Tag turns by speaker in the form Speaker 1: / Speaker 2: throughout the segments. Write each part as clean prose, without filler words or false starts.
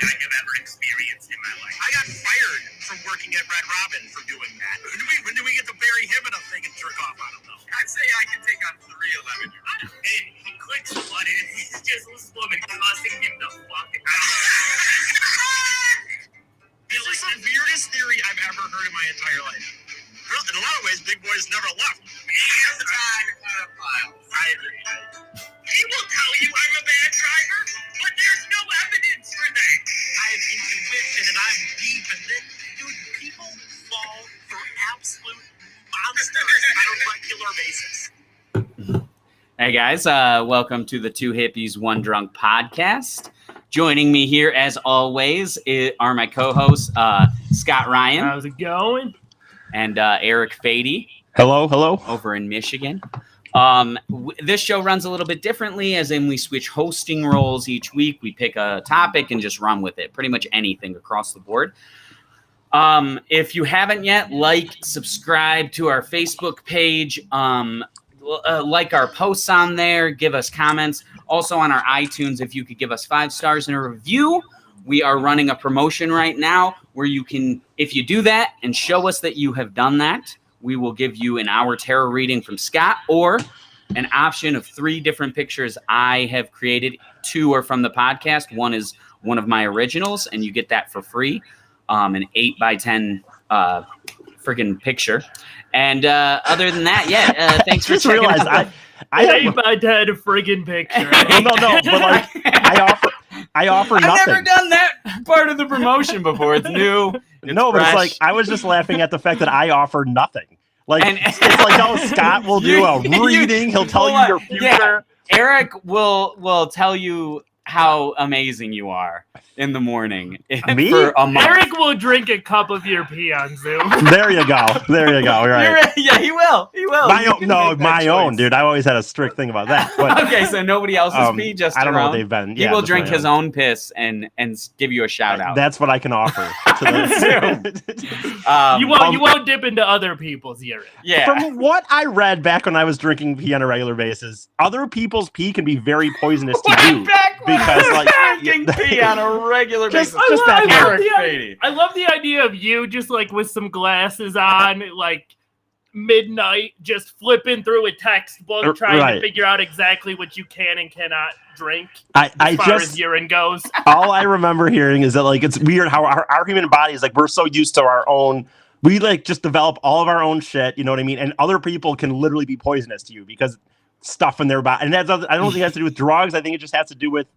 Speaker 1: I have ever experienced in my life. I got fired from working at Red Robin for doing that. When do we get to bury him in a thing and jerk off? I don't know. I'd say I can take on 311. And he clicks the button, and he's just this woman cussing him the fuck out. This is the weirdest theory I've ever heard in my entire life. In a lot of ways, Big Boy's never left. He's the guy to clear up files. I agree. He will tell you I'm a bad driver, but there's no evidence for that. I have intuition and I'm deep in this. Dude, people fall for absolute monsters on a regular basis.
Speaker 2: Hey guys, welcome to the Two Hippies, One Drunk podcast. Joining me here, as always, are my co-hosts, Scott Ryan.
Speaker 3: How's it going?
Speaker 2: And Eric Fady.
Speaker 4: Hello.
Speaker 2: Over in Michigan. This show runs a little bit differently, as in we switch hosting roles each week. We pick a topic and just run with it. Pretty much anything across the board. If you haven't yet, subscribe to our Facebook page. Like our posts on there. Give us comments. Also on our iTunes, if you could give us 5 stars and a review. We are running a promotion right now where you can, if you do that and show us that you have done that, we will give you an hour tarot reading from Scott or an option of 3 different pictures I have created. 2 are from the podcast. 1 is one of my originals, and you get that for free. An 8x10 friggin' picture. And other than that, thanks for checking out.
Speaker 3: I 8x10 friggin' picture.
Speaker 4: No, but I offer nothing.
Speaker 2: I've never done that part of the promotion before. It's new. It's
Speaker 4: but
Speaker 2: fresh.
Speaker 4: it's like I was just laughing at the fact that I offer nothing. It's like, oh, Scott will do a reading. He'll tell you your future.
Speaker 2: Yeah. Eric will tell you how amazing you are in the morning.
Speaker 4: Me?
Speaker 2: For a month.
Speaker 3: Eric will drink a cup of your pee on Zoom.
Speaker 4: There you go. Right.
Speaker 2: Yeah, he will.
Speaker 4: My own, dude. I always had a strict thing about that. But,
Speaker 2: okay, so nobody else's pee, just
Speaker 4: I don't
Speaker 2: your
Speaker 4: know
Speaker 2: own?
Speaker 4: what they've been.
Speaker 2: He will drink his own piss and give you a shout out.
Speaker 4: That's what I can offer.
Speaker 3: You won't dip into other people's urine.
Speaker 2: Yeah.
Speaker 4: From what I read back when I was drinking pee on a regular basis, other people's pee can be very poisonous to you. Because
Speaker 2: drinking pee on a regular basis.
Speaker 3: I love the idea of you just with some glasses on, midnight, just flipping through a textbook, trying to figure out exactly what you can and cannot drink as far as urine goes.
Speaker 4: All I remember hearing is that it's weird how our human bodies, we're so used to our own. We just develop all of our own shit. You know what I mean? And other people can literally be poisonous to you because stuff in their body. And I don't think it has to do with drugs. I think it just has to do with.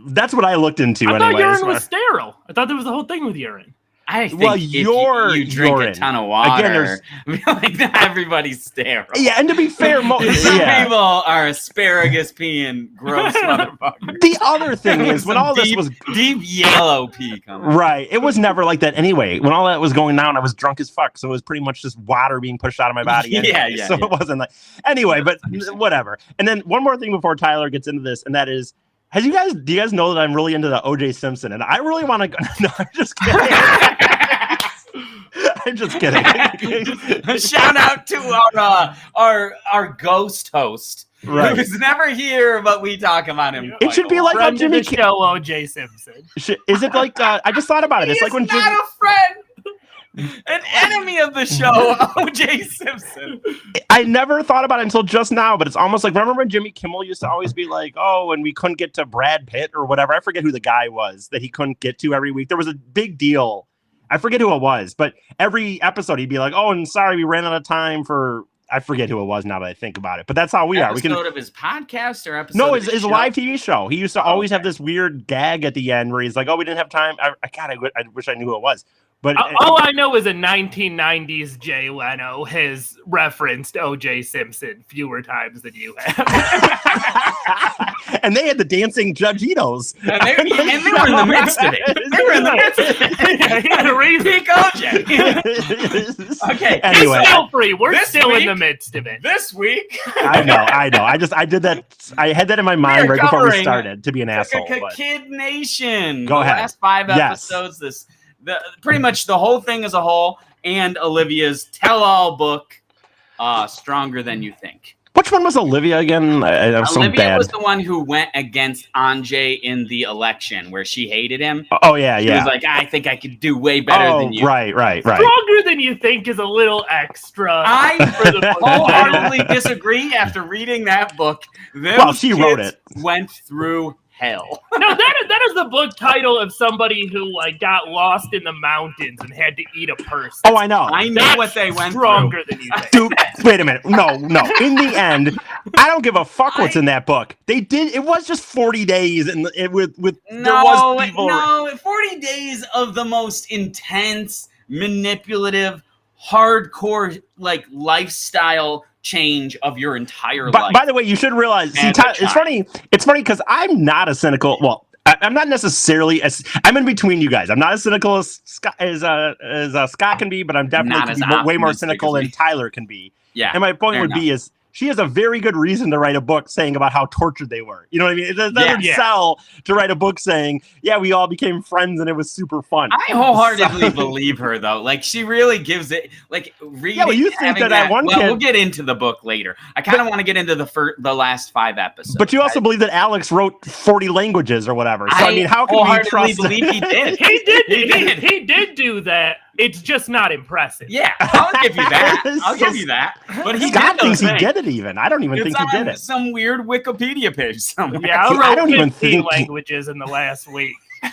Speaker 4: That's what I looked into.
Speaker 3: I thought urine was sterile. I thought there was a whole thing with urine.
Speaker 2: I think if you drink urine. A ton of water, not everybody's sterile.
Speaker 4: Yeah, and to be fair,
Speaker 2: some people are asparagus peeing gross motherfuckers.
Speaker 4: The other thing is, when all this was
Speaker 2: deep yellow pee coming,
Speaker 4: right? It was never like that anyway. When all that was going down, I was drunk as fuck, so it was pretty much just water being pushed out of my body. Anyway, it wasn't anyway. But whatever. And then one more thing before Tyler gets into this, and that is. Do you guys know that I'm really into the O.J. Simpson? And I really want to go. No, I'm just kidding. I'm just kidding.
Speaker 2: Shout out to our ghost host.
Speaker 4: Right.
Speaker 2: Who's never here, but we talk about him.
Speaker 4: It should be like on Jimmy
Speaker 3: Kimmel, O.J. Simpson.
Speaker 4: Is it like, I just thought about it. It's like when
Speaker 2: Jimmy... not a friend. An enemy of the show, O.J. Simpson.
Speaker 4: I never thought about it until just now, but it's almost like, remember when Jimmy Kimmel used to always be like, oh, and we couldn't get to Brad Pitt or whatever. I forget who the guy was that he couldn't get to every week. There was a big deal. I forget who it was, but every episode he'd be like, oh, and sorry, we ran out of time for, I forget who it was now that I think about it, but that's how we are.
Speaker 2: Episode of his podcast or episode
Speaker 4: No,
Speaker 2: of
Speaker 4: his live TV show. He used to always have this weird gag at the end where he's like, oh, we didn't have time. I wish I knew who it was. But
Speaker 3: all I know is a 1990s Jay Leno has referenced O.J. Simpson fewer times than you have.
Speaker 4: And they had the dancing Judgitos.
Speaker 2: And they were in the midst of it. They were in the midst of it.
Speaker 3: He had a re-peak
Speaker 2: O.J. Okay.
Speaker 4: Anyway.
Speaker 3: He's still free. We're still in the midst of it.
Speaker 2: This week.
Speaker 4: I know. I did that. I had that in my mind right before we started to be an asshole.
Speaker 2: Kid Nation.
Speaker 4: Go ahead.
Speaker 2: The last 5 episodes, pretty much the whole thing as a whole, and Olivia's tell-all book, Stronger Than You Think.
Speaker 4: Which one was Olivia again? I was so
Speaker 2: Olivia
Speaker 4: bad.
Speaker 2: was the one who went against Anjay in the election where she hated him.
Speaker 4: Oh yeah,
Speaker 2: She
Speaker 4: yeah.
Speaker 2: was like, I think I could do way better than you.
Speaker 4: Right.
Speaker 3: Stronger than you think is a little extra.
Speaker 2: I
Speaker 3: for the book.
Speaker 2: wholeheartedly disagree after reading that book.
Speaker 4: She wrote it.
Speaker 2: Went through hell.
Speaker 3: No, that is the book title of somebody who like got lost in the mountains and had to eat a person.
Speaker 4: Oh, I know.
Speaker 2: I know what they went
Speaker 3: Stronger
Speaker 2: through.
Speaker 3: than you think.
Speaker 4: Dude, wait a minute. No. In the end, I don't give a fuck what's in that book. They did. It was just 40 days, and there was people.
Speaker 2: No, 40 days of the most intense, manipulative, hardcore like lifestyle change of your entire life.
Speaker 4: By the way, you should realize. See, it's funny. It's funny because I'm not a cynical. Well, I'm not necessarily. I'm in between you guys. I'm not as cynical as Scott can be, but I'm definitely way more cynical than Tyler can be.
Speaker 2: Yeah.
Speaker 4: And my point would be is she has a very good reason to write a book saying about how tortured they were. You know what I mean? It doesn't sell to write a book saying, yeah, we all became friends and it was super fun.
Speaker 2: I wholeheartedly believe her, though. Like, she really gives it, like, reading.
Speaker 4: Yeah, well, you think that one kid...
Speaker 2: we'll get into the book later. I kind of want to get into the last 5 episodes.
Speaker 4: But you also believe that Alex wrote 40 languages or whatever. So, I mean, how can we trust...
Speaker 2: believe he did.
Speaker 3: He did do that. It's just not impressive.
Speaker 2: Yeah, I'll give you that. I'll give you that. But
Speaker 4: Scott thinks he did it even. I don't even think he did it.
Speaker 2: Some weird Wikipedia page somewhere.
Speaker 3: Yeah, I don't even think languages in the last week.
Speaker 2: You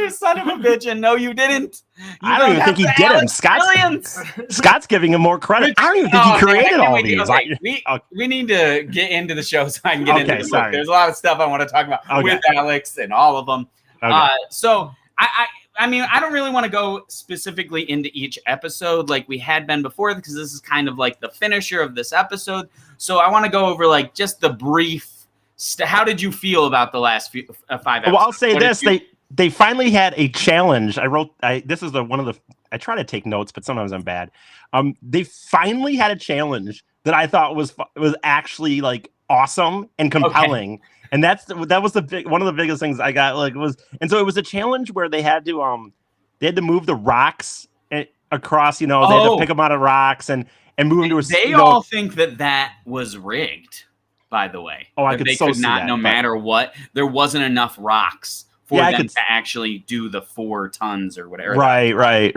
Speaker 2: son of a bitch, and no, you didn't.
Speaker 4: I don't even think he did it. Scott's giving him more credit. I don't even think he created all these.
Speaker 2: Okay, we need to get into the show so I can get into the book. There's a lot of stuff I want to talk about with Alex and all of them.
Speaker 4: Okay.
Speaker 2: So I mean, I don't really want to go specifically into each episode like we had been before because this is kind of like the finisher of this episode. So I want to go over like just the brief. How did you feel about the last 5 episodes?
Speaker 4: Well, I'll say this: they finally had a challenge. This is one of the. I try to take notes, but sometimes I'm bad. They finally had a challenge that I thought was actually like awesome and compelling. Okay. And that was one of the biggest things I got. And so it was a challenge where they had to move the rocks across. You know, they had to pick them out of rocks and move them to a.
Speaker 2: They all think that was rigged. By the way,
Speaker 4: I could so see that.
Speaker 2: No matter what, there wasn't enough rocks for them to actually do the 4 tons or whatever.
Speaker 4: Right.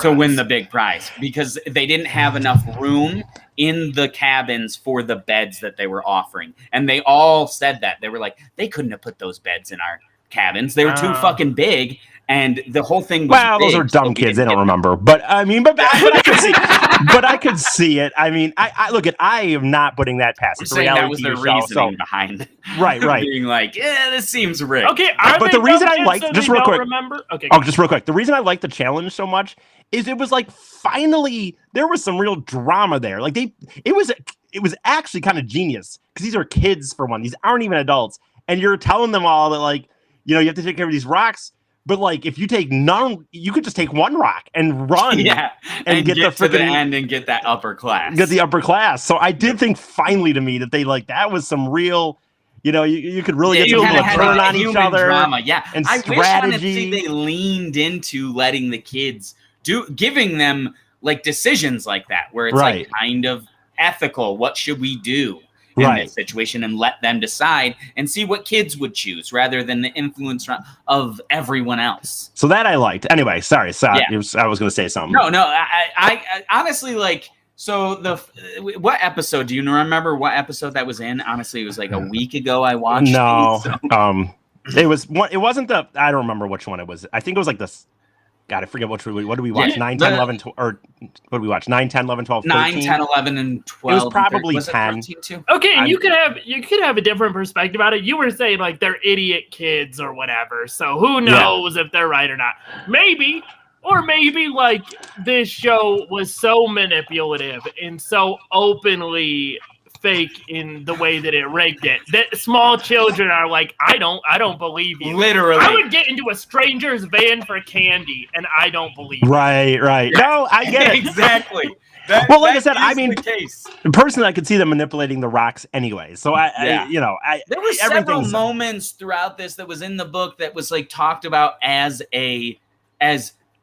Speaker 2: To win the big prize because they didn't have enough room in the cabins for the beds that they were offering. And they all said that. They were like, they couldn't have put those beds in our cabins. They were too fucking big. And the whole thing was
Speaker 4: those are dumb kids. They don't remember. But I mean, but I could see but I could see it. I mean, I am not putting that past. It's a reality
Speaker 2: that was their reasoning behind it.
Speaker 4: Right.
Speaker 2: Being like, this seems rigged.
Speaker 3: Okay,
Speaker 4: but the reason I like just real quick.
Speaker 3: Remember? Okay.
Speaker 4: Just real quick. The reason I like the challenge so much is it was like finally there was some real drama there. Like it was actually kind of genius because these are kids for one. These aren't even adults, and you're telling them all that like you have to take care of these rocks. But like, if you take none, you could just take one rock and run,
Speaker 2: and get to the end and get that upper class.
Speaker 4: Get the upper class. So I did think finally to me that they that was some real, you could really get some people to turn on each other.
Speaker 2: Drama.
Speaker 4: And
Speaker 2: I
Speaker 4: strategy.
Speaker 2: wish honestly they leaned into letting the kids giving them like decisions like that, where it's like kind of ethical. What should we do? In this situation and let them decide and see what kids would choose rather than the influence of everyone else.
Speaker 4: So that I liked. Anyway, sorry. I was going to say something.
Speaker 2: No. I honestly so what episode? Do you remember what episode that was in? Honestly, it was like a week ago I watched.
Speaker 4: No. It wasn't I don't remember which one it was. I think it was like this. God, I forget what did we watch? 9, 10, 11, 12, or what did we watch? 9, 10, 11, 12, 13?
Speaker 2: 9, 10, 11, and 12.
Speaker 4: It was probably 10.
Speaker 3: Okay, and you could have a different perspective about it. You were saying like they're idiot kids or whatever. So who knows if they're right or not? Maybe like this show was so manipulative and so openly fake in the way that it rigged it that small children are like, I don't believe you.
Speaker 2: Literally,
Speaker 3: I would get into a stranger's van for candy and I don't believe
Speaker 4: right No, I get it.
Speaker 2: Exactly.
Speaker 4: Like I said, I mean, personally, I could see them manipulating the rocks anyway. So there
Speaker 2: were several moments throughout this that was in the book that was like talked about as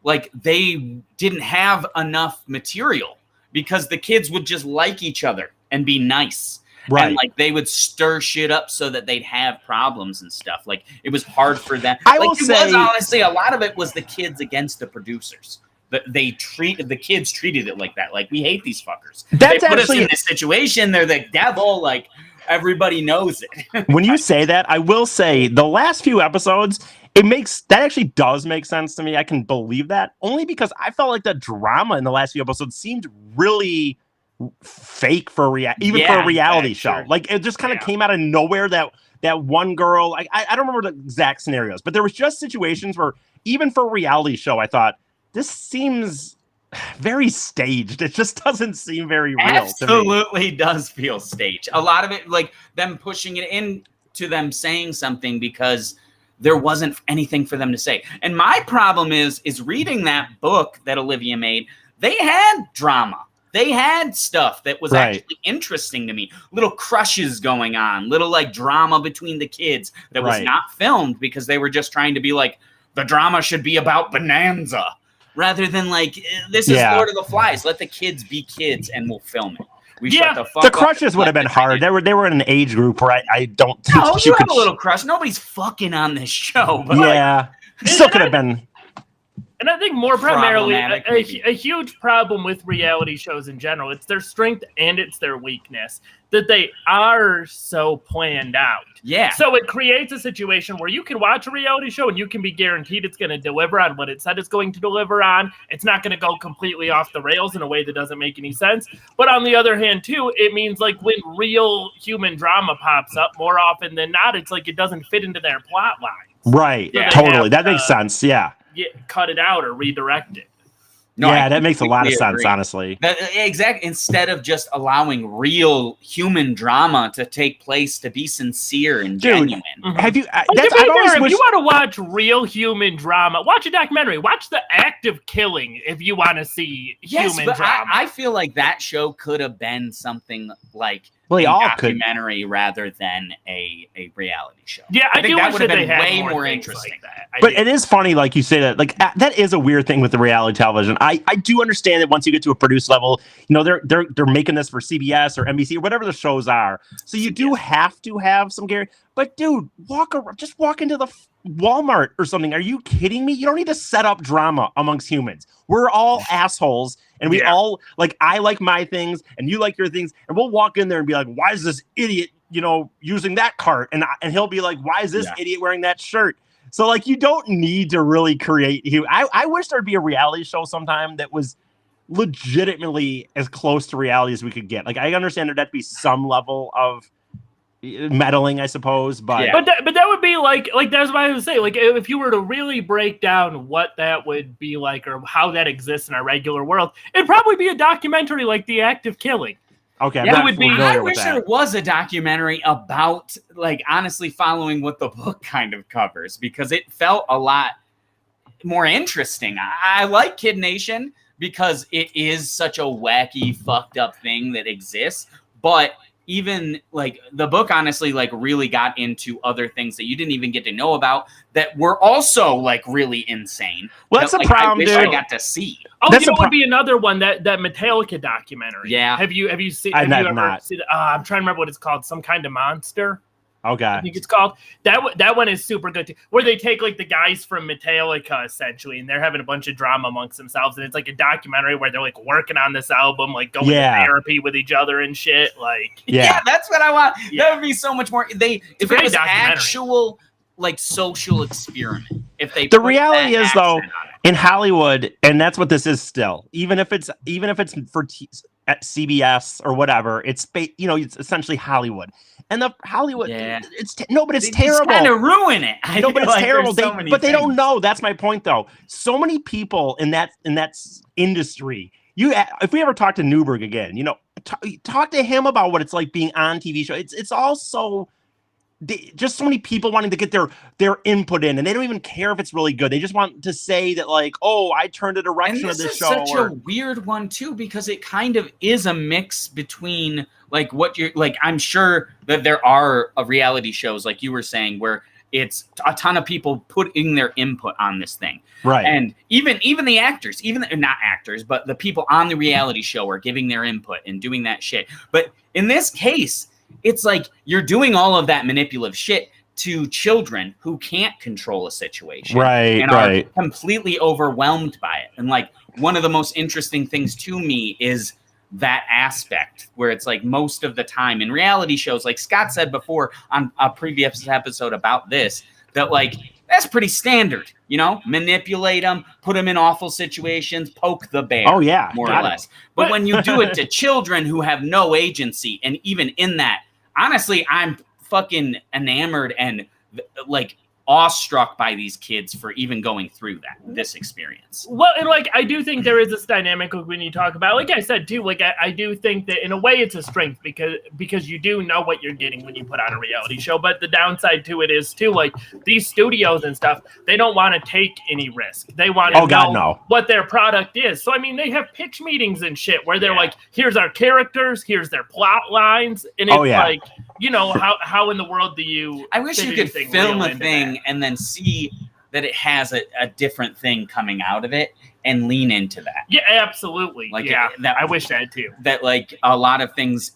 Speaker 2: like they didn't have enough material because the kids would just like each other and be nice.
Speaker 4: Right.
Speaker 2: And like they would stir shit up so that they'd have problems and stuff. Like it was hard for them.
Speaker 4: I
Speaker 2: like
Speaker 4: will say,
Speaker 2: was honestly a lot of it was the kids against the producers. The kids treated it like that. Like we hate these fuckers.
Speaker 4: That's
Speaker 2: they put
Speaker 4: actually
Speaker 2: us in this situation. They're the devil. Like everybody knows it.
Speaker 4: When you say that, I will say the last few episodes, that actually does make sense to me. I can believe that only because I felt like the drama in the last few episodes seemed really fake for for a reality show.
Speaker 2: Sure.
Speaker 4: Like it just kind of came out of nowhere. That one girl, I don't remember the exact scenarios, but there was just situations where even for a reality show, I thought this seems very staged. It just doesn't seem very real.
Speaker 2: Absolutely does feel staged. A lot of it, like them pushing it into them saying something because there wasn't anything for them to say. And my problem is reading that book that Olivia made. They had drama. They had stuff that was actually interesting to me. Little crushes going on, little like drama between the kids that was not filmed because they were just trying to be like, the drama should be about Bonanza rather than like, this is Lord of the Flies. Let the kids be kids and we'll film it.
Speaker 4: The crushes would have been hard. They were in an age group where I don't think
Speaker 2: you have a little crush. Nobody's fucking on this show. But
Speaker 4: still could have been.
Speaker 3: And I think more primarily, a huge problem with reality shows in general, it's their strength and it's their weakness, that they are so planned out.
Speaker 2: Yeah.
Speaker 3: So it creates a situation where you can watch a reality show and you can be guaranteed it's going to deliver on what it said it's going to deliver on. It's not going to go completely off the rails in a way that doesn't make any sense. But on the other hand, too, it means like when real human drama pops up, more often than not, it's like it doesn't fit into their plot lines.
Speaker 4: Right.
Speaker 3: So
Speaker 4: totally. That makes sense. Yeah.
Speaker 3: Cut it out or redirect it.
Speaker 2: No,
Speaker 4: that makes a lot of sense, honestly.
Speaker 2: Exactly. Instead of just allowing real human drama to take place, to be sincere and genuine.
Speaker 4: Have you?
Speaker 3: If you want to watch real human drama, watch a documentary. Watch The Act of Killing if you want to see human drama.
Speaker 2: I feel like that show could have been something like
Speaker 4: a
Speaker 2: documentary rather than a reality show.
Speaker 3: Yeah, I think that would have been
Speaker 2: way more interesting.
Speaker 3: Like that.
Speaker 4: But it is funny, like you say that, like that is a weird thing with the reality television. I do understand that once you get to a produce level, they're making this for CBS or NBC or whatever the shows are. So you do have to have some guarantee. But dude, just walk into the Walmart or something. Are you kidding me? You don't need to set up drama amongst humans. We're all assholes, and we all like. I like my things, and you like your things, and we'll walk in there and be like, "Why is this idiot, using that cart?" And he'll be like, "Why is this idiot wearing that shirt?" So like, you don't need to really create. I wish there'd be a reality show sometime that was legitimately as close to reality as we could get. Like, I understand there'd have to be some level of meddling, I suppose, but
Speaker 3: that would be like that's what I would say. Like, if you were to really break down what that would be like or how that exists in our regular world, it'd probably be a documentary like The Act of Killing.
Speaker 4: Okay,
Speaker 2: I wish there was a documentary about, like, honestly following what the book kind of covers, because it felt a lot more interesting. I like Kid Nation because it is such a wacky, fucked up thing that exists, but even like the book honestly like really got into other things that you didn't even get to know about that were also like really insane.
Speaker 4: Well, that's the problem,
Speaker 2: I wish I got to see.
Speaker 3: Oh, that's would be another one, that Metallica documentary.
Speaker 2: Yeah.
Speaker 3: Have you seen?
Speaker 4: I've not.
Speaker 3: Seen, I'm trying to remember what it's called. Some Kind of Monster.
Speaker 4: Okay.
Speaker 3: I think it's called. That one is super good too, where they take like the guys from Metallica essentially, and they're having a bunch of drama amongst themselves, and it's like a documentary where they're like working on this album, like going to therapy with each other and shit. Like,
Speaker 2: yeah, that's what I want. That would be so much more. If it was actual like social experiment. If they
Speaker 4: the reality is though in Hollywood, and that's what this is still. Even if it's for at CBS or whatever, it's it's essentially Hollywood. And the Hollywood, it's terrible.
Speaker 2: Kind of ruin it.
Speaker 4: No, but it's terrible. But they don't know. That's my point, though. So many people in that industry. If we ever talk to Newberg again, talk to him about what it's like being on TV show. It's also just so many people wanting to get their input in, and they don't even care if it's really good. They just want to say that, like, oh, I turned a direction of this show.
Speaker 2: This is such a weird one too, because it kind of is a mix between like what you're like. I'm sure that there are reality shows, like you were saying, where It's a ton of people putting their input on this thing.
Speaker 4: Right.
Speaker 2: And even the actors, not actors, but the people on the reality show are giving their input and doing that shit. But in this case, it's like you're doing all of that manipulative shit to children who can't control a situation.
Speaker 4: Right.
Speaker 2: And are completely overwhelmed by it. And like one of the most interesting things to me is that aspect where it's like most of the time in reality shows, like Scott said before on a previous episode about this, that like that's pretty standard, manipulate them, put them in awful situations, poke the bear.
Speaker 4: Oh yeah,
Speaker 2: more or less. But when you do it to children who have no agency, and even in that, honestly, I'm fucking enamored and like awestruck by these kids for even going through this experience.
Speaker 3: Well, and like I do think there is this dynamic when you talk about, like I said too, like I do think that in a way it's a strength because you do know what you're getting when you put on a reality show. But the downside to it is too, like these studios and stuff, they don't want to take any risk. They want to know what their product is. So I mean, they have pitch meetings and shit where they're like, here's our characters, here's their plot lines, and it's like, how in the world do you?
Speaker 2: I wish you could film a thing and then see that it has a different thing coming out of it and lean into that.
Speaker 3: Yeah, absolutely.
Speaker 2: Like
Speaker 3: I wish that too.
Speaker 2: That like a lot of things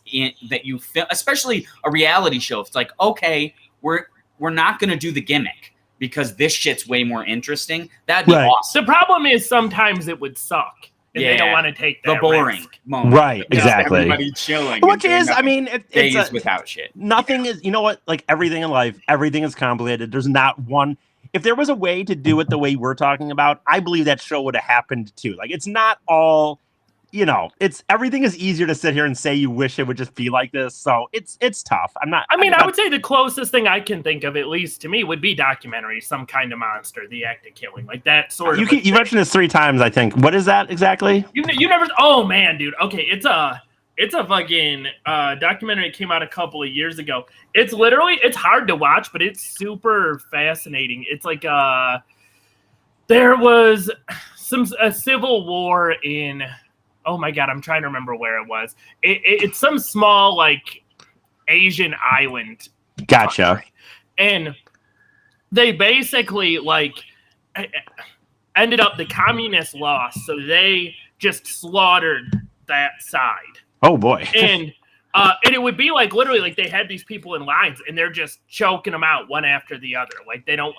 Speaker 2: that you film, especially a reality show. It's like, okay, we're not going to do the gimmick because this shit's way more interesting. That'd be awesome.
Speaker 3: The problem is sometimes it would suck. And they don't want to take that
Speaker 2: the boring
Speaker 3: risk.
Speaker 2: moment.
Speaker 4: Right, exactly.
Speaker 2: Everybody chilling.
Speaker 4: Which is, I mean,
Speaker 2: it's without shit.
Speaker 4: Nothing is, you know what? Like everything in life, everything is complicated. There's not one. If there was a way to do it the way we're talking about, I believe that show would have happened too. Like it's not all, it's everything is easier to sit here and say you wish it would just be like this. So it's tough. I
Speaker 3: would say the closest thing I can think of, at least to me, would be documentary, some kind of monster, the act of killing, like that sort of.
Speaker 4: You mentioned this 3 times, I think. What is that exactly?
Speaker 3: You never? Oh man, dude. Okay, it's a fucking documentary that came out a couple of years ago. It's hard to watch, but it's super fascinating. It's like there was a civil war in. Oh my God, I'm trying to remember where it was. It's some small like Asian island.
Speaker 4: Gotcha.
Speaker 3: Country. And they basically like ended up the communists lost, so they just slaughtered that side.
Speaker 4: Oh boy.
Speaker 3: And it would be like literally like they had these people in lines and they're just choking them out one after the other. Like they don't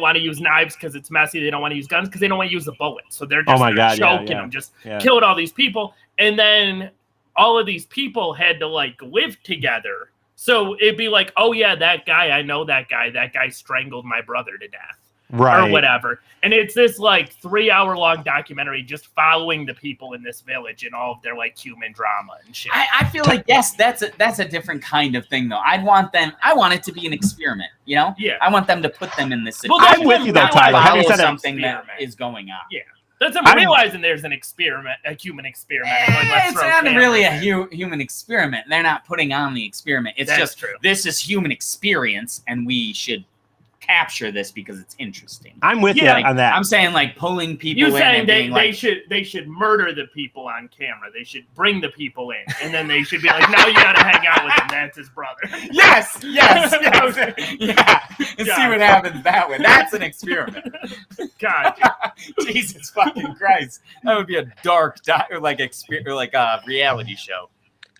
Speaker 3: want to use knives because it's messy. They don't want to use guns because they don't want to use the bullets. So they're just choking them, just killing all these people. And then all of these people had to like live together. So it'd be like, oh yeah, that guy, I know that guy. That guy strangled my brother to death.
Speaker 4: Right.
Speaker 3: Or whatever. And it's this like 3-hour-long documentary just following the people in this village and all of their like human drama and shit.
Speaker 2: I feel like, yes, that's a different kind of thing though. I want it to be an experiment, Yeah.
Speaker 3: I
Speaker 2: want them to put them in this
Speaker 4: situation. Well, I'm with you though, Tyler.
Speaker 2: Having said something that is going on.
Speaker 3: Yeah. That's I'm realizing there's an experiment, a human experiment.
Speaker 2: It's not really a human experiment. They're not putting on the experiment. It's just
Speaker 3: true.
Speaker 2: This is human experience and we should capture this because it's interesting.
Speaker 4: I'm with you on that.
Speaker 2: I'm saying like pulling people
Speaker 3: You're
Speaker 2: in.
Speaker 3: Saying
Speaker 2: they
Speaker 3: should murder the people on camera. They should bring the people in, and then they should be like, now you got to hang out with him. That's his brother.
Speaker 2: Yes. Yeah. And see what happens that way. That's an experiment.
Speaker 3: God,
Speaker 2: Jesus fucking Christ, that would be a dark like a reality show.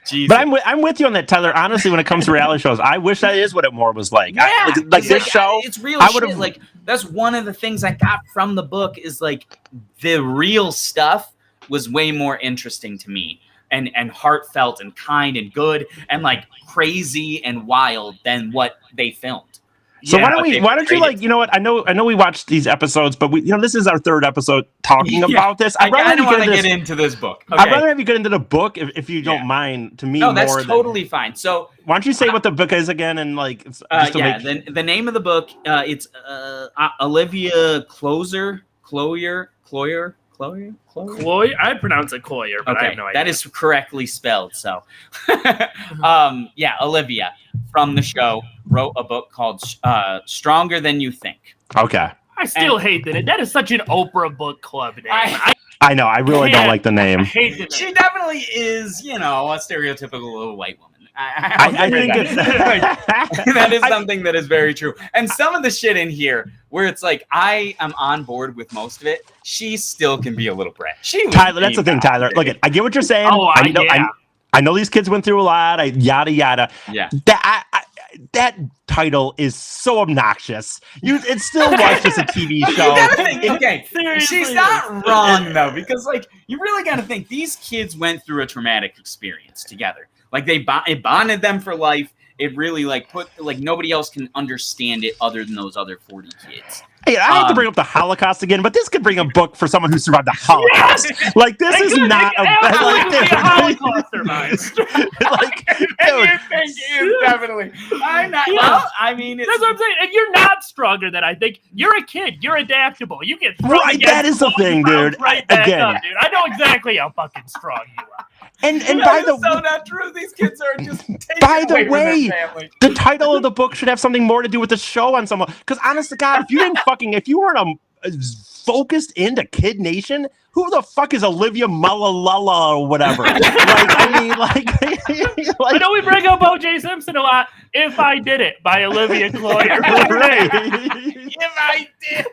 Speaker 2: Jesus.
Speaker 4: But I'm with you on that, Tyler. Honestly, when it comes to reality shows, I wish that is what it more was like.
Speaker 2: Yeah,
Speaker 4: this show,
Speaker 2: it's real shit. Like that's one of the things I got from the book is like the real stuff was way more interesting to me and heartfelt and kind and good and like crazy and wild than what they filmed.
Speaker 4: So why don't you like, you know what? I know we watched these episodes, but this is our 3rd episode talking about this.
Speaker 2: I don't want to get into this book. Okay.
Speaker 4: I'd rather have you get into the book if you don't mind. To me,
Speaker 2: no, that's totally fine. So
Speaker 4: why don't you say what the book is again and like
Speaker 2: the name of the book it's Olivia Cloyer.
Speaker 3: I pronounce it Cloyer, but I have no idea.
Speaker 2: That is correctly spelled. So, Olivia from the show wrote a book called Stronger Than You Think.
Speaker 4: Okay.
Speaker 3: I still hate that. That is such an Oprah book club name.
Speaker 4: I know. I really don't like the name.
Speaker 3: I hate the name.
Speaker 2: She definitely is, a stereotypical little white woman.
Speaker 4: I think it's
Speaker 2: that is something that is very true. And some of the shit in here where it's like I am on board with most of it, she still can be a little brat.
Speaker 4: Tyler, that's the thing, Tyler. Look, I get what you're saying.
Speaker 3: Oh,
Speaker 4: I know these kids went through a lot. Yada yada.
Speaker 2: Yeah.
Speaker 4: That title is so obnoxious. It's still like just a TV show.
Speaker 2: Okay, she's not wrong though, because like you really got to think these kids went through a traumatic experience together. Like it bonded them for life. It really like put like nobody else can understand it other than those other 40 kids.
Speaker 4: Hey, I hate to bring up the Holocaust again, but this could bring a book for someone who survived the Holocaust.
Speaker 3: Yes!
Speaker 4: Like this is not a
Speaker 3: Holocaust survived.
Speaker 4: Like, dude,
Speaker 2: Thank you, definitely. I'm not.
Speaker 3: Yeah.
Speaker 2: Well, I mean,
Speaker 3: That's what I'm saying. And you're not stronger than I think. You're a kid. You're adaptable. You get
Speaker 4: right. That is the thing, dude.
Speaker 3: Right back up, dude. I know exactly how fucking strong you are.
Speaker 4: And by the
Speaker 2: so not true. These kids are just
Speaker 4: by the way, the title of the book should have something more to do with the show on someone. Because honest to God, if you weren't focused into Kid Nation, who the fuck is Olivia Mullala or whatever? I
Speaker 3: know we bring up O.J. Simpson a lot. If I Did It by Olivia Cloyer.
Speaker 4: Right.
Speaker 2: If I did.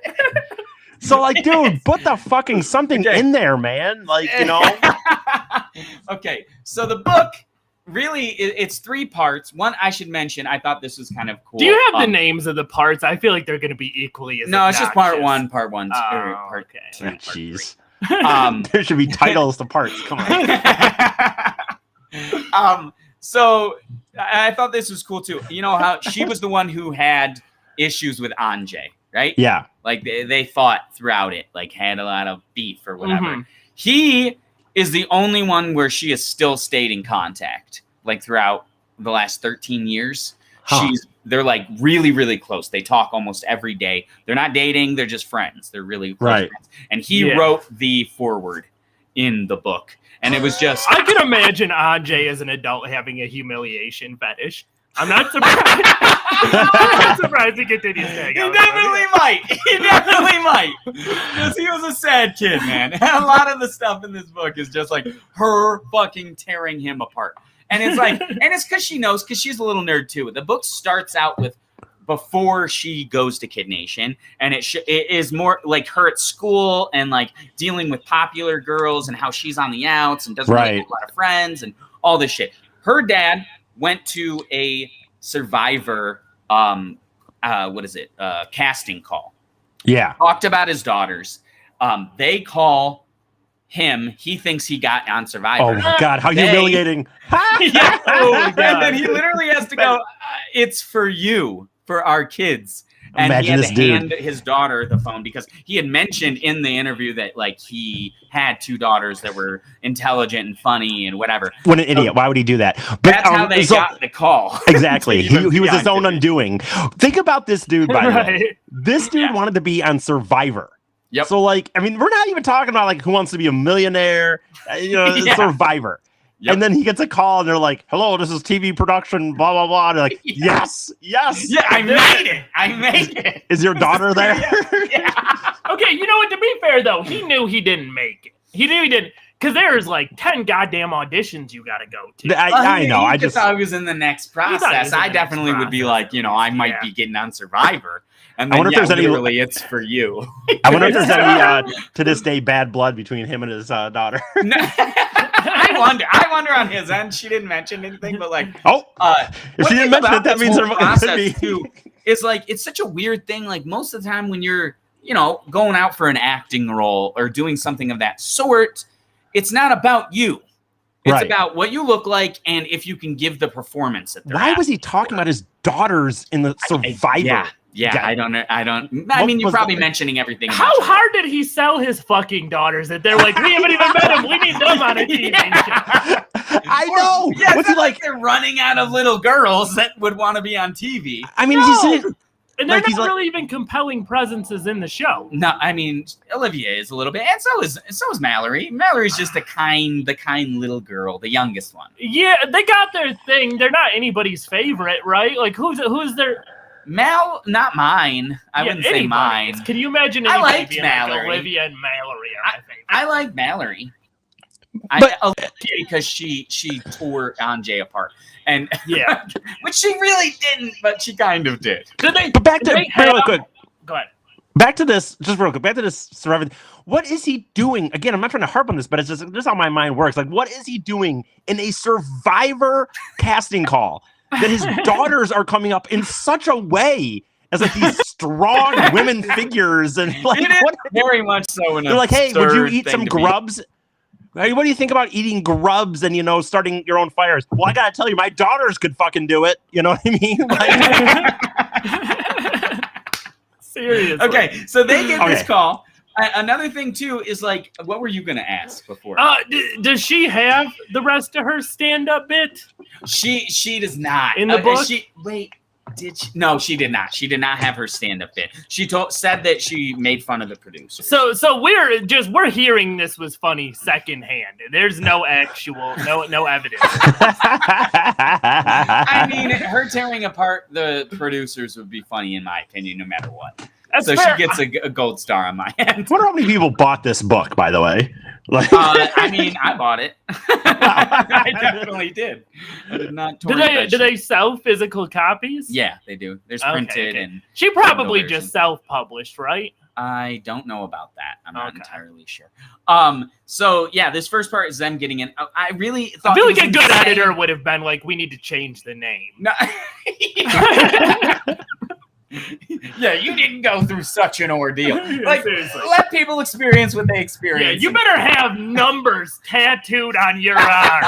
Speaker 4: So, like, dude, put the fucking something in there, man. Like, you know.
Speaker 2: Okay, so the book really it's 3 parts. One, I should mention, I thought this was kind of cool.
Speaker 3: Do you have the names of the parts? I feel like they're going to be equally as
Speaker 2: no,
Speaker 3: obnoxious.
Speaker 2: It's just part 1, part 1,
Speaker 3: Oh,
Speaker 2: part
Speaker 3: okay.
Speaker 2: 2.
Speaker 4: Jeez. There should be titles to parts. Come
Speaker 2: on. So I thought this was cool too. You know how she was the one who had issues with Anjay, right?
Speaker 4: Yeah.
Speaker 2: Like they fought throughout it, like had a lot of beef or whatever. Mm-hmm. He is the only one where she has still stayed in contact, like throughout the last 13 years. They're like really, really close. They talk almost every day. They're not dating. They're just friends. They're really close friends. And he wrote the foreword in the book. And it was just...
Speaker 3: I can imagine Anjay as an adult having a humiliation fetish. I'm not surprised. I'm not surprised he continues to hang out.
Speaker 2: He definitely might. Because he was a sad kid, man. And a lot of the stuff in this book is just like her fucking tearing him apart. And it's like, and it's because she knows, because she's a little nerd too. The book starts out with before she goes to Kid Nation, and it is more like her at school and like dealing with popular girls and how she's on the outs and doesn't really get a lot of friends and all this shit. Her dad went to a Survivor, casting call.
Speaker 4: Yeah.
Speaker 2: Talked about his daughters. They call him. He thinks he got on Survivor.
Speaker 4: Oh my God, how humiliating.
Speaker 2: Yeah. Oh my God. And then he literally has to go, it's for you, for our kids. And
Speaker 4: imagine
Speaker 2: he had to hand his daughter the phone because he had mentioned in the interview that like he had 2 daughters that were intelligent and funny and whatever.
Speaker 4: What an idiot. Why would he do that? But,
Speaker 2: that's how they got the call.
Speaker 4: Exactly. he was his own undoing. Think about this dude, by the way. This dude wanted to be on Survivor.
Speaker 2: Yep.
Speaker 4: So, like, I mean, we're not even talking about like Who Wants to Be a Millionaire, Survivor. Yep. And then he gets a call and they're like, hello, this is TV production, blah, blah, blah. And they're like, yes.
Speaker 2: Yeah, I made it.
Speaker 4: Is your daughter there?
Speaker 2: Yeah.
Speaker 3: Okay, you know what? To be fair, though, he knew he didn't make it. He knew he didn't. Because there's like 10 goddamn auditions you got to go to.
Speaker 4: I know. I just
Speaker 2: thought he was in the next process. I definitely would be like, I might be getting on Survivor. And then,
Speaker 4: I wonder if there's
Speaker 2: literally it's for you.
Speaker 4: I wonder if there's any, to this day, bad blood between him and his daughter.
Speaker 2: No. I wonder on his end. She didn't mention anything, but like,
Speaker 4: if she didn't mention it, that means her
Speaker 2: process too. It's like it's such a weird thing. Like most of the time when you're, going out for an acting role or doing something of that sort, it's not about you. It's about what you look like and if you can give the performance.
Speaker 4: Why was he talking about his daughters in the Survivor?
Speaker 2: Yeah, I don't know. I mean, you're probably mentioning everything.
Speaker 3: How hard did he sell his fucking daughters that they're like, we haven't even met them. We need them on a TV show.
Speaker 4: I know.
Speaker 2: Yeah, what's he like? They're running out of little girls that would want to be on TV.
Speaker 4: I mean,
Speaker 3: and they're not really even compelling presences in the show.
Speaker 2: No, I mean, Olivia is a little bit, and so is Mallory. Mallory's just the kind little girl, the youngest one.
Speaker 3: Yeah, they got their thing. They're not anybody's favorite, right? Like who's their
Speaker 2: Mal, not mine. I wouldn't say mine.
Speaker 3: Can you imagine?
Speaker 2: I liked Mallory.
Speaker 3: Like Olivia and Mallory are my favorite.
Speaker 2: I like Mallory. Because she tore Anjay apart, and
Speaker 3: Yeah.
Speaker 2: which she really didn't, but she kind of did.
Speaker 4: But back to real quick.
Speaker 3: Go ahead.
Speaker 4: Back to this, just real quick. Back to this survivor. What is he doing? Again, I'm not trying to harp on this, but it's just how my mind works. Like, what is he doing in a Survivor casting call that his daughters are coming up in such a way as like these strong women figures and like what?
Speaker 2: Very much so.
Speaker 4: They're like, hey, would you eat some grubs? Hey, what do you think about eating grubs and starting your own fires? Well, I gotta tell you, my daughters could fucking do it. You know what I mean? Like,
Speaker 3: Seriously.
Speaker 2: Okay, so they get this call. Another thing too is like, what were you gonna ask before?
Speaker 3: Does she have the rest of her stand-up bit?
Speaker 2: She does not.
Speaker 3: In the book?
Speaker 2: Did she? No, she did not. She did not have her stand-up bit. She said that she made fun of the producer.
Speaker 3: So we're hearing this was funny secondhand. There's no actual no evidence.
Speaker 2: I mean, her tearing apart the producers would be funny in my opinion, no matter what.
Speaker 3: That's
Speaker 2: so
Speaker 3: fair.
Speaker 2: she gets a gold star on my end.
Speaker 4: I wonder how many people bought this book, by the way. Like,
Speaker 2: I mean, I bought it. I definitely did. I did not.
Speaker 3: Do they sell physical copies?
Speaker 2: Yeah, they do. There's printed and.
Speaker 3: She probably just self-published, right?
Speaker 2: I don't know about that. I'm not entirely sure. So yeah, this first part is them getting in. I really thought.
Speaker 3: I feel like a good editor would have been like, we need to change the name.
Speaker 2: No. Yeah, you didn't go through such an ordeal. Like, let people experience what they experience.
Speaker 3: Yeah, you better have numbers tattooed on your arm.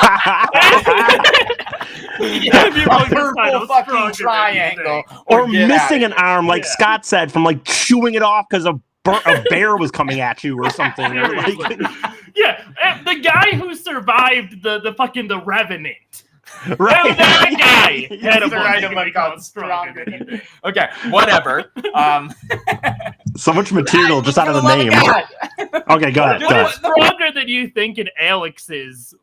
Speaker 2: A purple fucking triangle.
Speaker 4: Or missing an arm, like Scott said, from like chewing it off because a bear was coming at you or something.
Speaker 3: Yeah, the guy who survived the Revenant.
Speaker 4: Right.
Speaker 3: That guy had a
Speaker 2: item called stronger. Okay, whatever.
Speaker 4: So much material just out of the name. Okay, go ahead.
Speaker 3: Stronger than you think in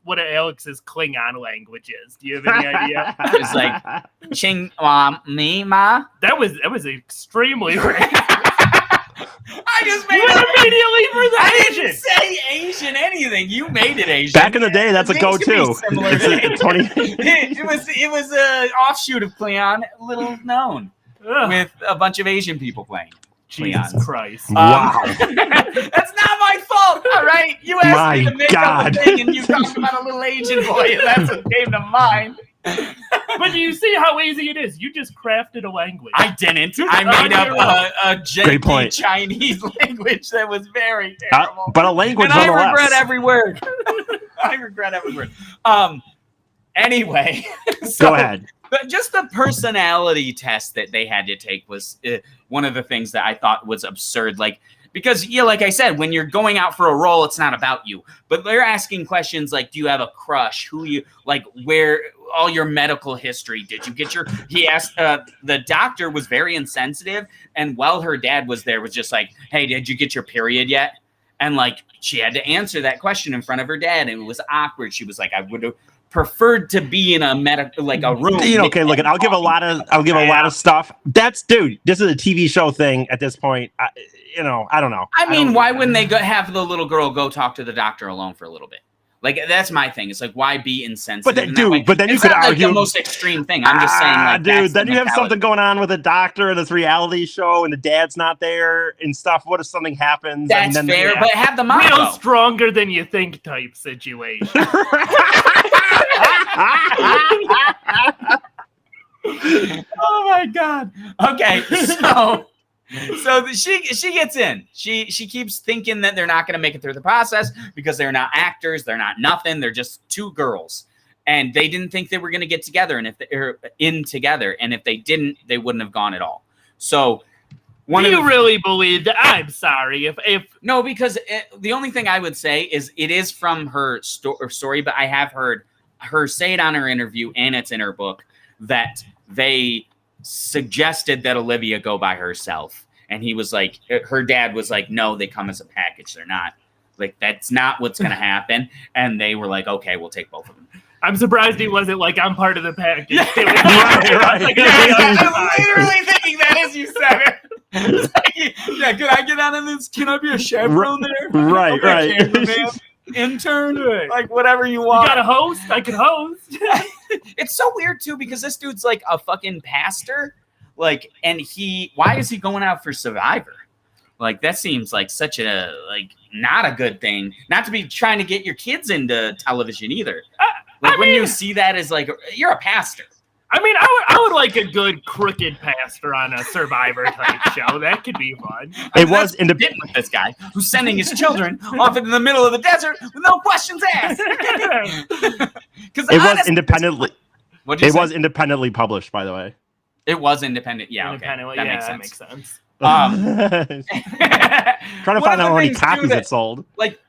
Speaker 3: what Alex's Klingon language is. Do you have any idea?
Speaker 2: It's like ching me ma.
Speaker 3: That was extremely racist.
Speaker 2: I just made
Speaker 3: it immediately for the Asian.
Speaker 2: I didn't say Asian anything. You made it Asian.
Speaker 4: Back in the day, that's a go-to.
Speaker 2: It was an offshoot of Cleon, little known, with a bunch of Asian people playing.
Speaker 3: Jesus Christ!
Speaker 4: Wow,
Speaker 2: that's not my fault. All right, you asked me to make up a thing, and you talked about a little Asian boy, and that's what came to mind.
Speaker 3: But do you see how easy it is? You just crafted a language.
Speaker 2: I didn't. I made up a janky Chinese language that was very terrible.
Speaker 4: But a language,
Speaker 2: and I regret every word. I regret every word. Anyway,
Speaker 4: go ahead.
Speaker 2: But just the personality test that they had to take was one of the things that I thought was absurd. Because, like I said, when you're going out for a role, it's not about you. But they're asking questions like, do you have a crush? Where all your medical history? Did you get he asked, the doctor was very insensitive. And while her dad was there, was just like, hey, did you get your period yet? And she had to answer that question in front of her dad. And it was awkward. She was like, I would have preferred to be in a a room.
Speaker 4: Okay, look, I'll give a lot of stuff. This is a TV show thing at this point. I don't know.
Speaker 2: I mean, why wouldn't they have the little girl go talk to the doctor alone for a little bit? That's my thing. It's why be insensitive?
Speaker 4: But then you could argue
Speaker 2: the most extreme thing. I'm just saying,
Speaker 4: then you have something going on with a doctor in this reality show, and the dad's not there and stuff. What if something happens?
Speaker 2: That's fair, but have the mom
Speaker 3: real stronger than you think type situation.
Speaker 2: Oh my God. Okay, so she gets in. She keeps thinking that they're not going to make it through the process because they're not actors, they're not nothing, they're just two girls, and they didn't think they were going to get together, and if they're in together, and if they didn't, they wouldn't have gone at all. So.
Speaker 3: Do you really believe that? I'm sorry if
Speaker 2: no, because the only thing I would say is it is from her story, but I have heard her say it on her interview, and it's in her book, that they suggested that Olivia go by herself, and he was like, her dad was like, no, they come as a package. They're not that's not what's going to happen. And they were like, okay, we'll take both of them.
Speaker 3: I'm surprised he wasn't like, I'm part of the package.
Speaker 2: Right. I'm literally thinking that as you said it. Yeah, can I get out of this? Can I be a chaperone there?
Speaker 4: Right,
Speaker 2: okay,
Speaker 4: right.
Speaker 2: intern,
Speaker 3: Right.
Speaker 2: like whatever you
Speaker 3: You
Speaker 2: want.
Speaker 3: got a host? I can host.
Speaker 2: It's so weird too because this dude's like a fucking pastor, like, and why is he going out for Survivor? Like that seems like such a not a good thing. Not to be trying to get your kids into television either. Like when you see that as like you're a pastor.
Speaker 3: I mean, I would like a good crooked pastor on a Survivor type show. That could be fun.
Speaker 4: It was
Speaker 2: independent with this guy who's sending his children off into the middle of the desert with no questions asked. Because
Speaker 4: it was independently.
Speaker 2: It
Speaker 4: was independently published, by the way.
Speaker 2: It was independent. Yeah,
Speaker 3: independently.
Speaker 2: Okay.
Speaker 3: That
Speaker 2: That
Speaker 3: makes sense.
Speaker 4: Trying to find out how many copies it sold.
Speaker 2: Like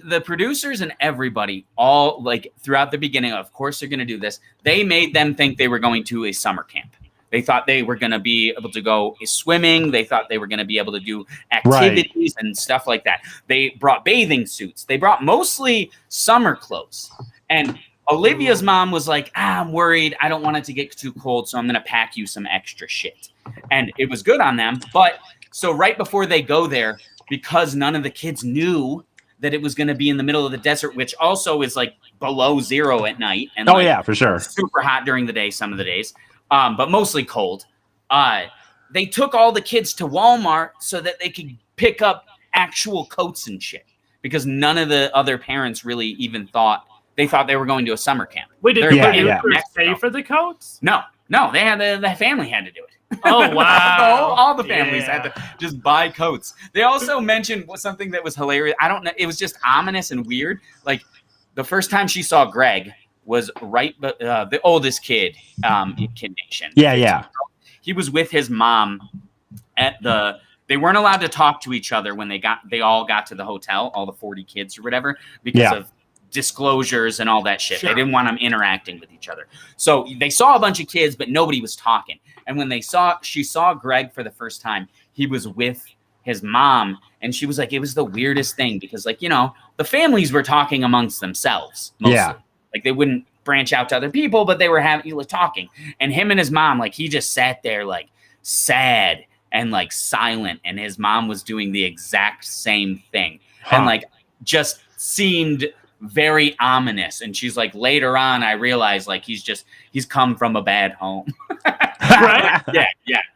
Speaker 2: the producers and everybody all like throughout the beginning, of course they're going to do this. They made them think they were going to a summer camp. They thought they were going to be able to go swimming. They thought they were going to be able to do activities and stuff like that. They brought bathing suits. They brought mostly summer clothes. And Olivia's mom was like, I'm worried. I don't want it to get too cold, so I'm going to pack you some extra shit. And it was good on them. But so right before they go there, because none of the kids knew that it was going to be in the middle of the desert, which also is like below zero at night. And
Speaker 4: for sure.
Speaker 2: Super hot during the day, some of the days, but mostly cold. They took all the kids to Walmart so that they could pick up actual coats and shit because none of the other parents really even thought they were going to a summer camp.
Speaker 3: Wait, did the producers pay for the coats?
Speaker 2: No, they had the family had to do it.
Speaker 3: Oh, wow.
Speaker 2: all the families had to just buy coats. They also mentioned something that was hilarious. I don't know. It was just ominous and weird. Like the first time she saw Greg was the oldest kid in Kid Nation.
Speaker 4: Yeah.
Speaker 2: He was with his mom they weren't allowed to talk to each other when they all got to the hotel, all the 40 kids or whatever, because of disclosures and all that shit. Sure. They didn't want them interacting with each other. So they saw a bunch of kids, but nobody was talking. And when she saw Greg for the first time, he was with his mom. And she was like, it was the weirdest thing because the families were talking amongst themselves. Mostly. Yeah. Like they wouldn't branch out to other people, but they were talking. And him and his mom, like he just sat there like sad and like silent. And his mom was doing the exact same thing. And like just seemed very ominous. And she's like, later on, I realized like he's come from a bad home.
Speaker 3: Right?
Speaker 2: Yeah.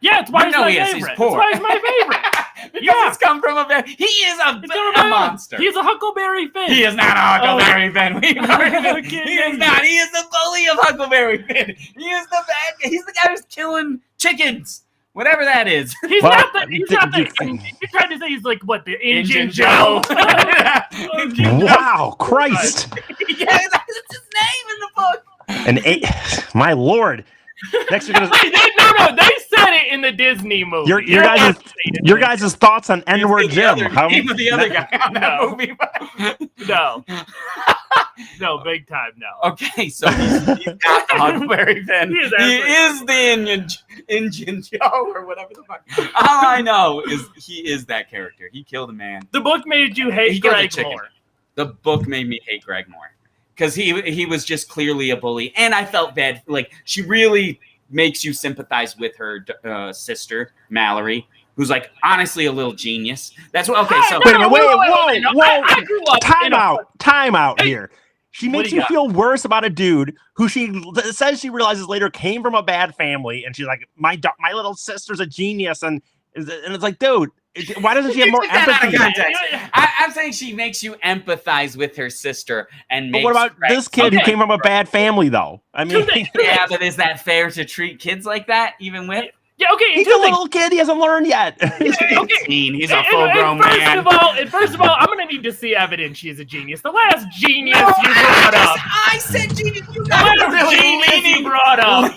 Speaker 3: It's why he's my favorite. That's why he's my favorite.
Speaker 2: Because he's come from a bad. He is a monster.
Speaker 3: He's a Huckleberry Finn.
Speaker 2: He is not a Huckleberry Finn. He is not. He is the bully of Huckleberry Finn. He is the bad guy. He's the guy who's killing chickens. Whatever that is.
Speaker 3: He's not the. You tried to say he's like what the Injun Joe.
Speaker 4: Wow, Christ!
Speaker 2: Yeah, that's his name in the book.
Speaker 4: My lord. Next, you're gonna.
Speaker 3: No, they said it in the Disney movie.
Speaker 4: Your guys' thoughts on N-word Jim?
Speaker 2: The other guy on that movie.
Speaker 3: No, big time, no.
Speaker 2: Okay, so he's not the Huckleberry Finn. He is the Indian Joe or whatever the fuck. All I know is he is that character. He killed a man.
Speaker 3: The book made you hate Greg more.
Speaker 2: The book made me hate Greg more. Because he was just clearly a bully. And I felt bad. Like, she really makes you sympathize with her sister, Mallory, who's, like, honestly a little genius. That's what, okay, so...
Speaker 4: Wait a minute, whoa. I grew up Time out here. She makes you feel worse about a dude who she says she realizes later came from a bad family. And she's like, my little sister's a genius. And it's like, dude... Why doesn't she have more empathy?
Speaker 2: I'm saying she makes you empathize with her sister. But
Speaker 4: what about this kid who came from a bad family, though? I mean,
Speaker 2: yeah, but is that fair to treat kids like that, even with?
Speaker 3: Yeah, okay.
Speaker 4: He's a little kid. He hasn't learned yet.
Speaker 2: He's 18. He's a full-grown man.
Speaker 3: First of all, I'm going to need to see evidence she's a genius. The last genius you brought up.
Speaker 2: I said genius. You
Speaker 3: guys are really genius you brought up.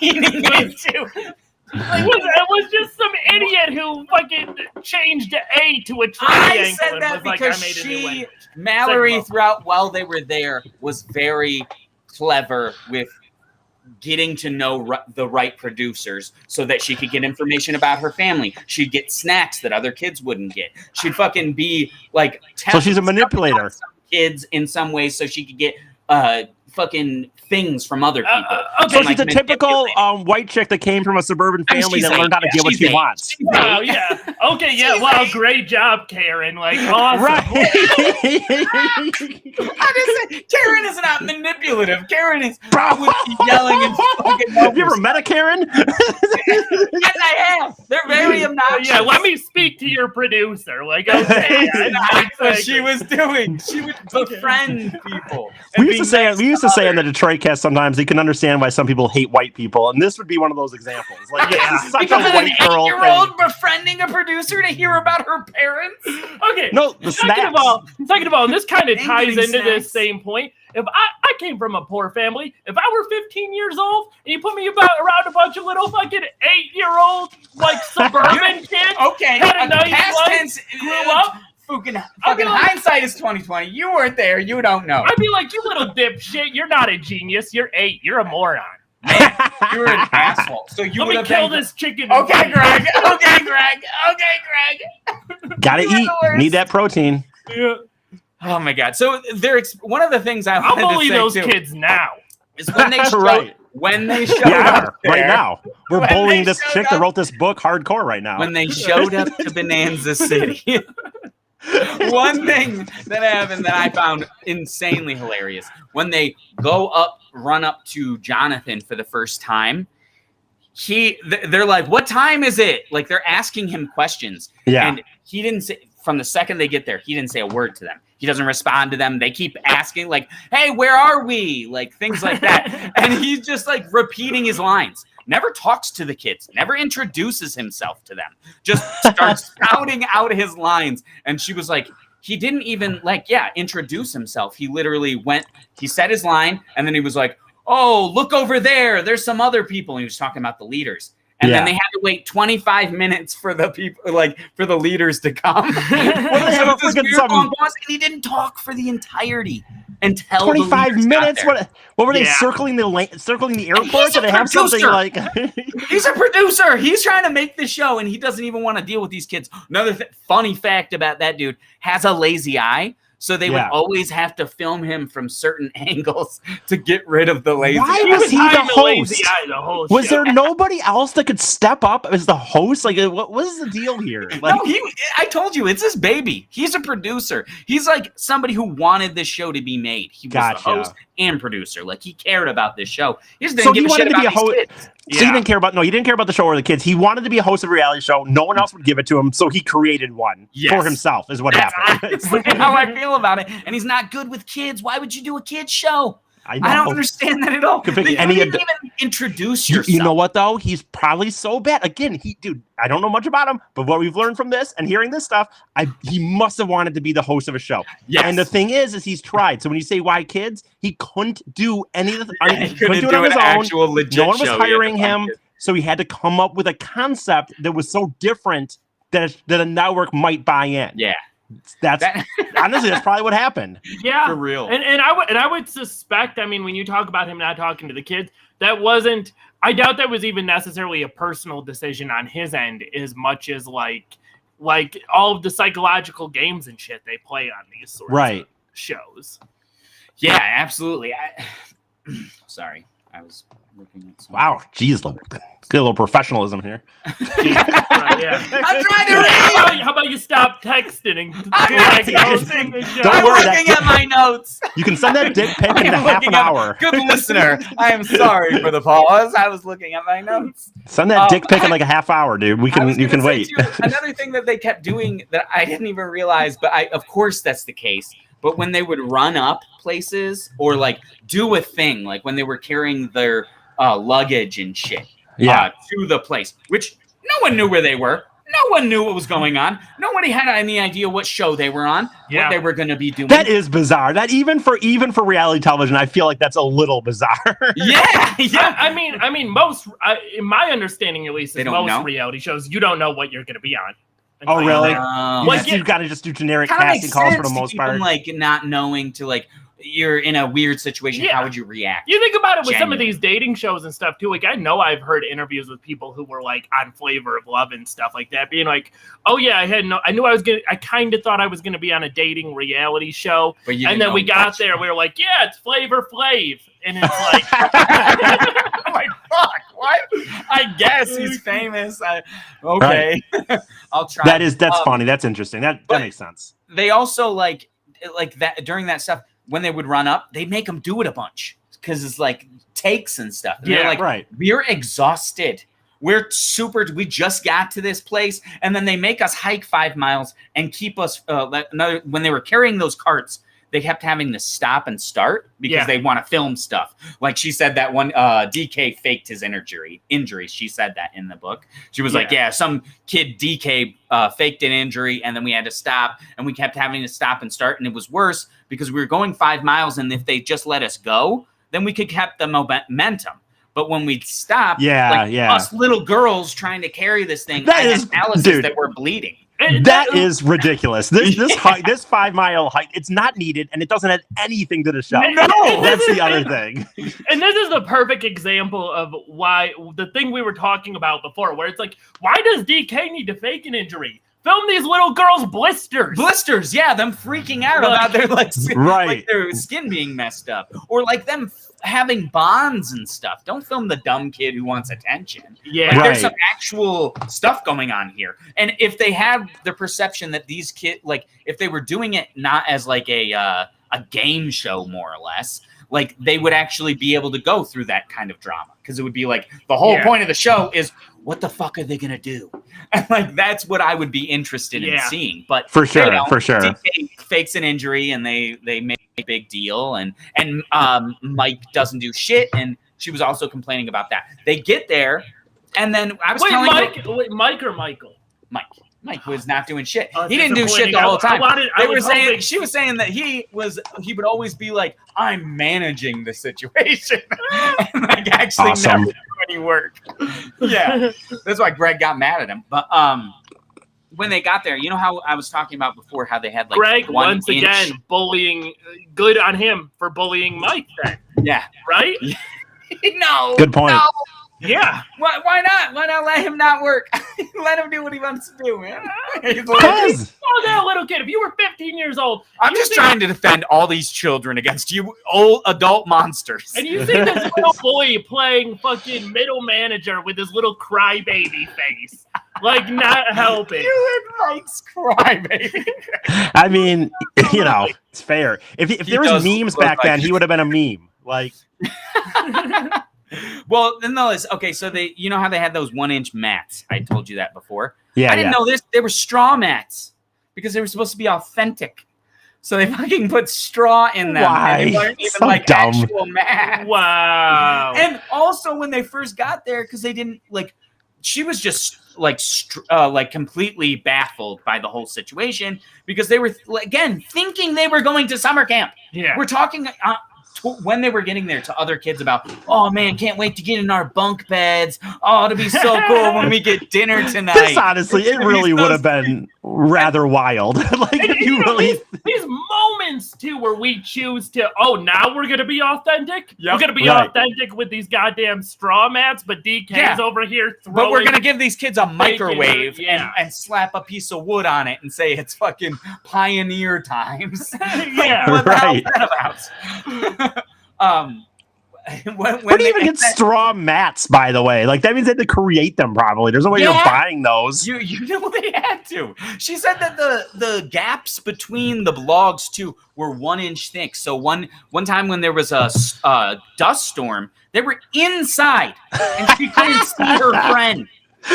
Speaker 3: It was just some idiot who fucking changed A to a triangle.
Speaker 2: I said that because Mallory, while they were there, was very clever with getting to know the right producers so that she could get information about her family. She'd get snacks that other kids wouldn't get. She'd fucking be like...
Speaker 4: So she's a manipulator.
Speaker 2: Kids in some ways so she could get fucking things from other people.
Speaker 4: So she's a typical white chick that came from a suburban family that learned how to get what she wants.
Speaker 3: Oh, yeah. Okay, yeah, wow, great job, Karen. Like, awesome.
Speaker 4: Right.
Speaker 2: Karen is not manipulative. Karen is
Speaker 4: Bro.
Speaker 2: yelling and fucking.
Speaker 4: Have you ever met a Karen?
Speaker 2: Yes, I have. They're very obnoxious.
Speaker 3: Yeah, let me speak to your producer. Like, okay,
Speaker 2: That's what she was doing. She would befriend people.
Speaker 4: We used to say in the Detroit cast sometimes you can understand why some people hate white people, and this would be one of those examples. Like, this is such
Speaker 2: because
Speaker 4: a
Speaker 2: an
Speaker 4: white girl
Speaker 2: 8-year-old
Speaker 4: thing.
Speaker 2: befriending a producer to hear about her parents.
Speaker 3: Okay.
Speaker 4: No, the
Speaker 3: second of all, and this kind of ties into
Speaker 2: snacks.
Speaker 3: this same point. If I came from a poor family, if I were 15 years old and you put me around a bunch of little fucking 8-year-old like suburban kids,
Speaker 2: Okay,
Speaker 3: had a nice
Speaker 2: past
Speaker 3: life,
Speaker 2: tense.
Speaker 3: grew up,
Speaker 2: Fucking
Speaker 3: like-
Speaker 2: hindsight is 20/20. You weren't there. You don't know.
Speaker 3: I'd be like, you little dipshit, you're not a genius. You're 8. You're a moron.
Speaker 2: You were an asshole. So you
Speaker 3: Let
Speaker 2: would
Speaker 3: me
Speaker 2: have
Speaker 3: kill
Speaker 2: been.
Speaker 3: this chicken.
Speaker 2: Okay, Greg. Okay, Greg.
Speaker 4: Gotta
Speaker 2: You are
Speaker 4: eat.
Speaker 2: the worst.
Speaker 4: Need that protein.
Speaker 3: Yeah.
Speaker 2: Oh my god. So one of the things I
Speaker 3: I'll
Speaker 2: wanted
Speaker 3: bully
Speaker 2: to say
Speaker 3: those
Speaker 2: too
Speaker 3: kids now.
Speaker 2: is when they showed,
Speaker 4: Right.
Speaker 2: when they showed
Speaker 4: Yeah,
Speaker 2: up there,
Speaker 4: right now. We're
Speaker 2: When
Speaker 4: bullying
Speaker 2: they
Speaker 4: this
Speaker 2: showed
Speaker 4: chick that
Speaker 2: up-
Speaker 4: wrote this book hardcore right now.
Speaker 2: when they showed up to Bonanza City. One thing that happened that I found insanely hilarious when they run up to Jonathan for the first time. They're like, "What time is it?" Like they're asking him questions,
Speaker 4: Yeah.
Speaker 2: and he didn't say. From the second they get there, he didn't say a word to them. He doesn't respond to them. They keep asking, like, "Hey, where are we?" Like things like that, and he's just like repeating his lines. Never talks to the kids. Never introduces himself to them. Just starts spouting out his lines. And she was like, he didn't even introduce himself. He literally went. He said his line, and then he was like, "Oh, look over there. There's some other people." And he was talking about the leaders. And then they had to wait 25 minutes for the people, for the leaders to come.
Speaker 4: have
Speaker 2: So this
Speaker 4: freaking
Speaker 2: weird
Speaker 4: some-
Speaker 2: long pause, and he didn't talk for the entirety until
Speaker 4: 25
Speaker 2: the leaders got
Speaker 4: minutes?
Speaker 2: there.
Speaker 4: What were they
Speaker 3: Yeah.
Speaker 4: circling the airport?
Speaker 2: He's
Speaker 4: Did
Speaker 2: a
Speaker 4: they have something
Speaker 2: producer.
Speaker 4: like
Speaker 2: He's a producer. He's trying to make the show, and he doesn't even want to deal with these kids. Another funny fact about that dude has a lazy eye. So they would always have to film him from certain angles to get rid of the lazy
Speaker 4: Why
Speaker 2: eye.
Speaker 4: was he the host?
Speaker 3: The whole
Speaker 4: Was
Speaker 3: show.
Speaker 4: there nobody else that could step up as the host? Like, what was the deal here? Like,
Speaker 2: No, I told you, it's his baby. He's a producer. He's like somebody who wanted this show to be made. He was
Speaker 4: Gotcha.
Speaker 2: the host and producer. Like, he cared about this show. He just
Speaker 4: So
Speaker 2: didn't
Speaker 4: he
Speaker 2: give a
Speaker 4: wanted
Speaker 2: shit
Speaker 4: to be
Speaker 2: about
Speaker 4: a
Speaker 2: these
Speaker 4: host.
Speaker 2: kids.
Speaker 4: So you didn't care about he didn't care about the show or the kids. He wanted to be a host of a reality show. No one else would give it to him, so he created one for himself. Is what happened.
Speaker 2: That's honestly how I feel about it. And he's not good with kids. Why would you do a kids show?
Speaker 4: I
Speaker 2: I don't understand that at all.
Speaker 4: Could pick
Speaker 2: You
Speaker 4: any
Speaker 2: didn't
Speaker 4: ad-
Speaker 2: even introduce yourself.
Speaker 4: You know what though? He's probably so bad. Again, I don't know much about him, but what we've learned from this and hearing this stuff, he must have wanted to be the host of a show.
Speaker 2: Yes.
Speaker 4: And the thing is he's tried. So when you say why kids, he couldn't do any of the.
Speaker 2: He couldn't
Speaker 4: do it
Speaker 2: do
Speaker 4: on
Speaker 2: an
Speaker 4: his own.
Speaker 2: actual legit
Speaker 4: No one was
Speaker 2: show. He had to
Speaker 4: hiring
Speaker 2: find
Speaker 4: him,
Speaker 2: kids.
Speaker 4: so he had to come up with a concept that was so different that a network might buy in.
Speaker 2: Yeah.
Speaker 4: Honestly, that's probably what happened.
Speaker 3: Yeah,
Speaker 2: For real.
Speaker 3: And I would suspect. I mean, when you talk about him not talking to the kids, that wasn't. I doubt that was even necessarily a personal decision on his end, as much as like all of the psychological games and shit they play on these sorts of shows.
Speaker 2: Yeah, absolutely. Sorry, I was looking at something.
Speaker 4: Wow, geez, get a little professionalism here.
Speaker 3: Yeah.
Speaker 2: I'm trying to read.
Speaker 3: How about you stop texting and
Speaker 2: I'm not texting.
Speaker 4: Don't
Speaker 2: I'm
Speaker 4: worry,
Speaker 2: looking at my notes.
Speaker 4: You can send that dick pic in
Speaker 2: I'm
Speaker 4: half
Speaker 2: looking
Speaker 4: an
Speaker 2: at-
Speaker 4: hour.
Speaker 2: Good listener. I am sorry for the pause. I was looking at my notes.
Speaker 4: Send that dick pic in like a half hour, dude. You can
Speaker 2: say,
Speaker 4: wait.
Speaker 2: too, another thing that they kept doing that I didn't even realize, but of course that's the case. But when they would run up places or like do a thing, like when they were carrying their luggage and shit to the place, which no one knew where they were. No one knew what was going on. Nobody had any idea what show they were on, what they were going to be doing.
Speaker 4: That is bizarre. That even for reality television, I feel like that's a little bizarre.
Speaker 2: Yeah.
Speaker 3: I mean, most, in my understanding at least,
Speaker 2: They
Speaker 3: is
Speaker 2: don't
Speaker 3: most
Speaker 2: know?
Speaker 3: reality shows, you don't know what you're going to be on.
Speaker 4: Oh, really?
Speaker 3: Like,
Speaker 4: You've got to just do generic
Speaker 2: Kinda
Speaker 4: casting
Speaker 2: makes
Speaker 4: calls
Speaker 2: sense
Speaker 4: for the
Speaker 2: to
Speaker 4: most
Speaker 2: keep
Speaker 4: part.
Speaker 2: them, like not knowing to like you're in a weird situation.
Speaker 3: Yeah.
Speaker 2: How would you react?
Speaker 3: You think about it with some of
Speaker 2: Genuine.
Speaker 3: these dating shows and stuff too. Like I know I've heard interviews with people who were like on Flavor of Love and stuff like that, being like, "Oh yeah, I kind of thought I was gonna be on a dating reality show,"
Speaker 2: But you
Speaker 3: and
Speaker 2: didn't
Speaker 3: then
Speaker 2: know
Speaker 3: we got
Speaker 2: much.
Speaker 3: there, we were like, "Yeah, it's Flavor Flav," and it's like,
Speaker 2: I'm like, fuck. I guess he's famous. Okay. I'll try.
Speaker 4: That's funny. That's interesting. That makes sense.
Speaker 2: They also like that during that stuff when they would run up, they make them do it a bunch because it's like takes and stuff. And they're like,
Speaker 4: right.
Speaker 2: We're exhausted. We just got to this place, and then they make us hike 5 miles and keep us. When they were carrying those carts, they kept having to stop and start because they want to film stuff. Like she said that one DK faked his injury. She said that in the book. She was like, some kid DK faked an injury, and then we had to stop, and we kept having to stop and start, and it was worse because we were going 5 miles, and if they just let us go, then we could keep the momentum. But when we'd stop, us little girls trying to carry this thing, that we're bleeding.
Speaker 4: That is ridiculous. This 5 mile hike, it's not needed, and it doesn't add anything to the show. No, that's the other thing.
Speaker 3: And this is the perfect example of why the thing we were talking about before, where it's like, why does DK need to fake an injury? Film these little girls' blisters.
Speaker 2: Blisters, yeah, them freaking out about their like their skin being messed up, or like them having bonds and stuff. Don't film the dumb kid who wants attention. Yeah, there's some actual stuff going on here. And if they had the perception that these kids, like, if they were doing it not as like a game show, more or less, like they would actually be able to go through that kind of drama, because it would be like the whole point of the show is, what the fuck are they gonna do? And like that's what I would be interested in seeing. But
Speaker 4: for sure,
Speaker 2: DK fakes an injury, and they make a big deal, and Mike doesn't do shit, and she was also complaining about that. They get there, and then I was
Speaker 3: Mike or Michael?
Speaker 2: Mike was not doing shit. He didn't do shit the whole time. She was saying that he would always be like, I'm managing the situation, and like actually never do any work. Yeah, that's why Greg got mad at him. But when they got there, you know how I was talking about before, how they had like
Speaker 3: Greg once again bullying. Good on him for bullying Mike. Then right?
Speaker 2: No,
Speaker 4: good point.
Speaker 2: No.
Speaker 3: Yeah.
Speaker 2: Why not? Why not let him not work? Let him do what he wants to do, man.
Speaker 3: No, little kid. If you were 15 years old,
Speaker 2: I'm just trying to defend all these children against you old adult monsters.
Speaker 3: And you see this little boy playing fucking middle manager with his little crybaby face. Like, not helping.
Speaker 2: You and Mike's crybaby.
Speaker 4: I mean, it's fair. If there was memes back then, he would have been a meme. Like...
Speaker 2: Well, nonetheless, okay, so you know how they had those 1-inch mats? I told you that before.
Speaker 4: Yeah,
Speaker 2: I didn't know this. They were straw mats because they were supposed to be authentic. So they fucking put straw in them.
Speaker 4: Why?
Speaker 2: And they weren't even
Speaker 4: So
Speaker 2: like
Speaker 4: dumb.
Speaker 2: actual mats.
Speaker 3: Wow.
Speaker 2: And also when they first got there, because they didn't she was just like completely baffled by the whole situation, because they were again thinking they were going to summer camp.
Speaker 3: Yeah,
Speaker 2: we're talking. When they were getting there to other kids about, oh man, can't wait to get in our bunk beds. Oh, it'll be so cool when we get dinner tonight.
Speaker 4: This honestly, it really would have been rather wild.
Speaker 3: These moments too where we choose to, now we're gonna be authentic. Yep. We're gonna be authentic with these goddamn straw mats, but DK's over here throwing.
Speaker 2: But we're gonna give these kids a microwave and slap a piece of wood on it and say it's fucking pioneer times. What the hell's that about?
Speaker 4: Where do you even get straw mats, by the way? Like, that means they had to create them probably. There's no way you're buying those.
Speaker 2: You know they had to. She said that the gaps between the logs too were 1 inch thick. So one time when there was a dust storm, they were inside and she couldn't see her friend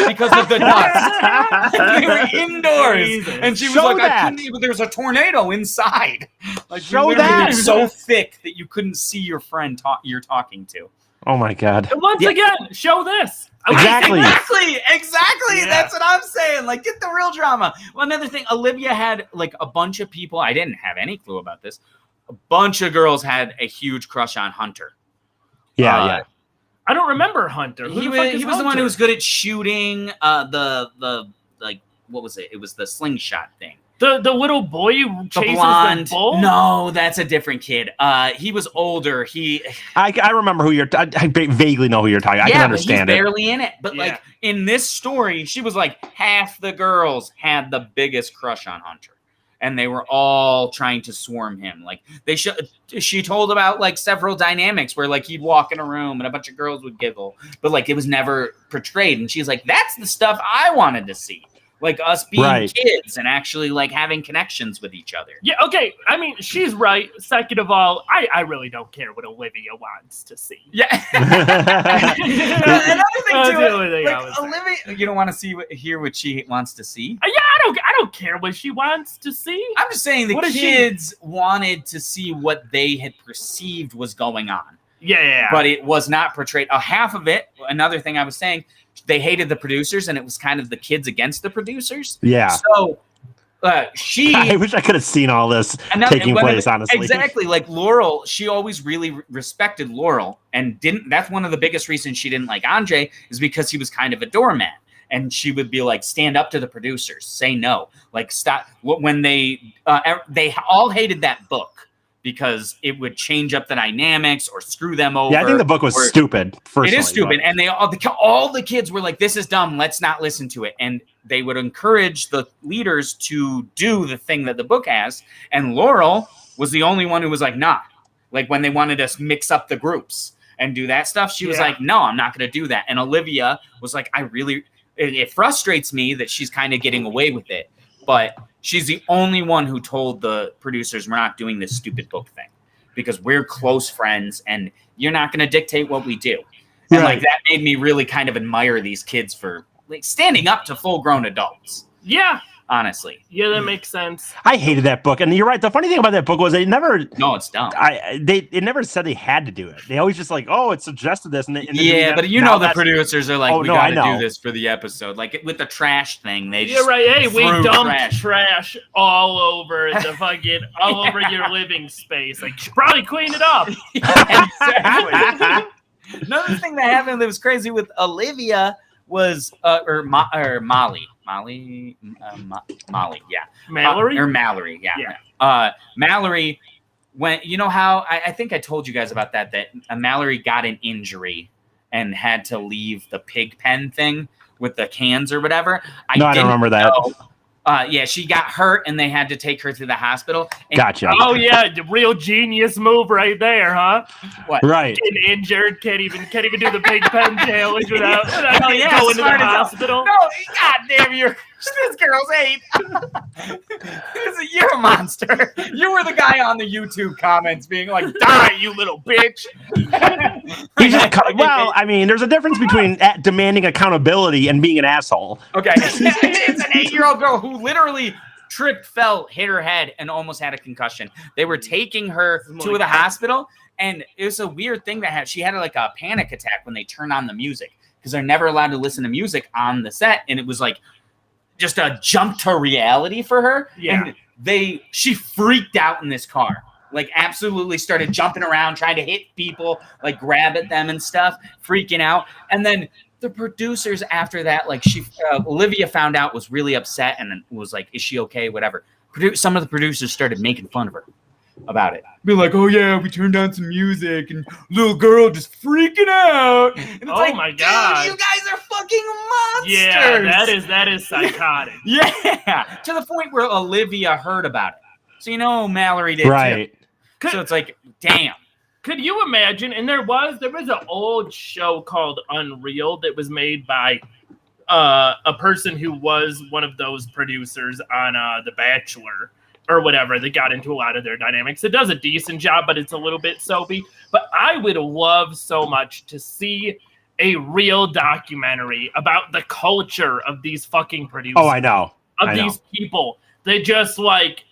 Speaker 2: because of the dust. They were indoors, and she was I couldn't even. There's a tornado inside. Like,
Speaker 4: show that.
Speaker 2: So thick that you couldn't see your friend you're talking to.
Speaker 4: Oh my god!
Speaker 3: And once again, show this.
Speaker 4: Exactly.
Speaker 2: Yeah. That's what I'm saying. Like, get the real drama. Well, another thing, Olivia had like a bunch of people. I didn't have any clue about this. A bunch of girls had a huge crush on Hunter.
Speaker 4: Yeah.
Speaker 3: I don't remember Hunter.
Speaker 2: He was the one who was good at shooting. The what was it? It was the slingshot thing.
Speaker 3: The little boy who chases
Speaker 2: the
Speaker 3: bull?
Speaker 2: No, that's a different kid. He was older.
Speaker 4: I remember who I vaguely know who you're talking. I can understand
Speaker 2: but he's barely in it. But like in this story, she was like half the girls had the biggest crush on Hunter. and they were all trying to swarm him. Like she told about like several dynamics where like he'd walk in a room and a bunch of girls would giggle, but like it was never portrayed. And she's like, that's the stuff I wanted to see. Like us being kids and actually like having connections with each other.
Speaker 3: Yeah, okay. I mean, she's right. Second of all, I really don't care what Olivia wants to see.
Speaker 2: Yeah. Another thing too, like, Olivia, you don't want to hear what she wants to see?
Speaker 3: Yeah, I don't care what she wants to see.
Speaker 2: I'm just saying the kids wanted to see what they had perceived was going on.
Speaker 3: Yeah.
Speaker 2: But it was not portrayed. Half of it, another thing I was saying, they hated the producers, and it was kind of the kids against the producers.
Speaker 4: Yeah.
Speaker 2: So I
Speaker 4: wish I could have seen all this taking place, honestly.
Speaker 2: Exactly. Like Laurel, she always really respected Laurel, and that's one of the biggest reasons she didn't like Andre, is because he was kind of a doormat. And she would be like, stand up to the producers, say no, like stop. When they all hated that book, because it would change up the dynamics or screw them over.
Speaker 4: Yeah, I think the book was stupid.
Speaker 2: It is stupid. And all the kids were like, this is dumb. Let's not listen to it. And they would encourage the leaders to do the thing that the book has. And Laurel was the only one who was like, nah. Like when they wanted us mix up the groups and do that stuff, she was like, no, I'm not going to do that. And Olivia was like, it frustrates me that she's kind of getting away with it. But she's the only one who told the producers, we're not doing this stupid book thing because we're close friends and you're not going to dictate what we do. And like that made me really kind of admire these kids for like standing up to full grown adults.
Speaker 3: Yeah.
Speaker 2: Honestly.
Speaker 3: Yeah, that makes sense.
Speaker 4: I hated that book. And you're right. The funny thing about that book was
Speaker 2: No, it's dumb.
Speaker 4: It never said they had to do it. They always just like, oh, it suggested this.
Speaker 2: But the producers are like, we got to do this for the episode. Like with the trash thing, they just
Speaker 3: You're right. Hey, we dumped trash all over the fucking, all over your living space. Like, you should probably clean it up.
Speaker 2: Exactly. Another thing that happened that was crazy with Olivia was, Molly, yeah.
Speaker 3: Mallory?
Speaker 2: Mallory, yeah. Mallory, when you know how I think I told you guys about that Mallory got an injury and had to leave the pig pen thing with the cans or whatever.
Speaker 4: I don't remember that.
Speaker 2: She got hurt and they had to take her to the hospital.
Speaker 4: Gotcha.
Speaker 3: Oh yeah, the real genius move right there, huh?
Speaker 2: What?
Speaker 4: Right.
Speaker 3: Getting injured, can't even do the pig pen challenge without going to the hospital.
Speaker 2: No, goddamn, this girl's 8. You're a monster. You were the guy on the YouTube comments being like, "Die, you little bitch."
Speaker 4: Well, I mean, there's a difference between demanding accountability and being an asshole.
Speaker 2: Okay, it's an 8-year-old girl who literally tripped, fell, hit her head, and almost had a concussion. They were taking her to the hospital, and it was a weird thing that she had like a panic attack when they turned on the music because they're never allowed to listen to music on the set, and it was like just a jump to reality for her.
Speaker 3: Yeah.
Speaker 2: And she freaked out in this car. Like absolutely started jumping around, trying to hit people, like grab at them and stuff, freaking out. And then the producers after that, like Olivia found out, was really upset and was like, is she okay? Whatever. Some of the producers started making fun of her about it. Be like, oh yeah, we turned on some music and little girl just freaking out. And it's like,
Speaker 3: my God.
Speaker 2: You guys are fucking monsters.
Speaker 3: Yeah, that is psychotic.
Speaker 2: Yeah. To the point where Olivia heard about it. So Mallory did too. So it's like, damn.
Speaker 3: Could you imagine? And there was an old show called Unreal that was made by a person who was one of those producers on The Bachelor or whatever. They got into a lot of their dynamics. It does a decent job, but it's a little bit soapy. But I would love so much to see a real documentary about the culture of these fucking producers.
Speaker 4: Oh, I know.
Speaker 3: These people. They just like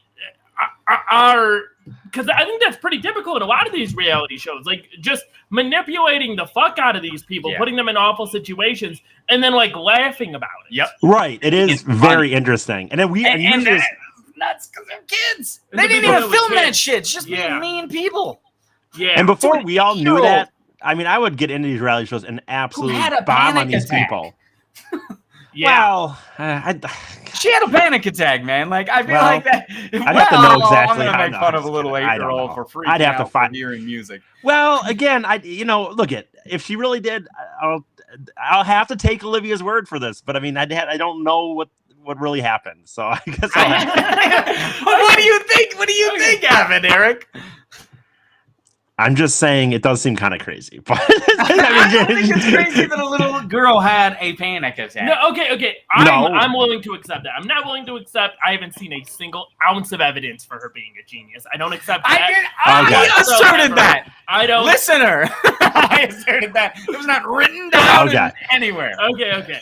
Speaker 3: are, because I think that's pretty typical in a lot of these reality shows, like just manipulating the fuck out of these people, putting them in awful situations, and then like laughing about it.
Speaker 2: Yep.
Speaker 4: Right. It is very interesting. And then
Speaker 2: nuts because they're kids. They didn't even film that shit. It's just being mean people.
Speaker 3: Yeah.
Speaker 4: And before we all knew that, I mean, I would get into these reality shows and absolutely bomb on these people.
Speaker 2: Yeah.
Speaker 4: Well,
Speaker 2: she had a panic attack, man. Like I feel like that.
Speaker 4: I'd have to know exactly.
Speaker 2: I'm gonna make fun of a little 8-year-old for freaking
Speaker 4: I'd have to find
Speaker 2: hearing music.
Speaker 4: Well, again, look at if she really did, I'll have to take Olivia's word for this. But I mean, I don't know what really happened. So I guess
Speaker 2: What do you think? What do you think happened, Eric?
Speaker 4: I'm just saying it does seem kind of crazy. But
Speaker 2: I don't think it's crazy that a little girl had a panic attack.
Speaker 3: No, okay. I'm willing to accept that. I'm not willing to accept. I haven't seen a single ounce of evidence for her being a genius. I don't accept that.
Speaker 2: I asserted that.
Speaker 3: I don't.
Speaker 2: Listener, I asserted that. It was not written down anywhere.
Speaker 3: Okay.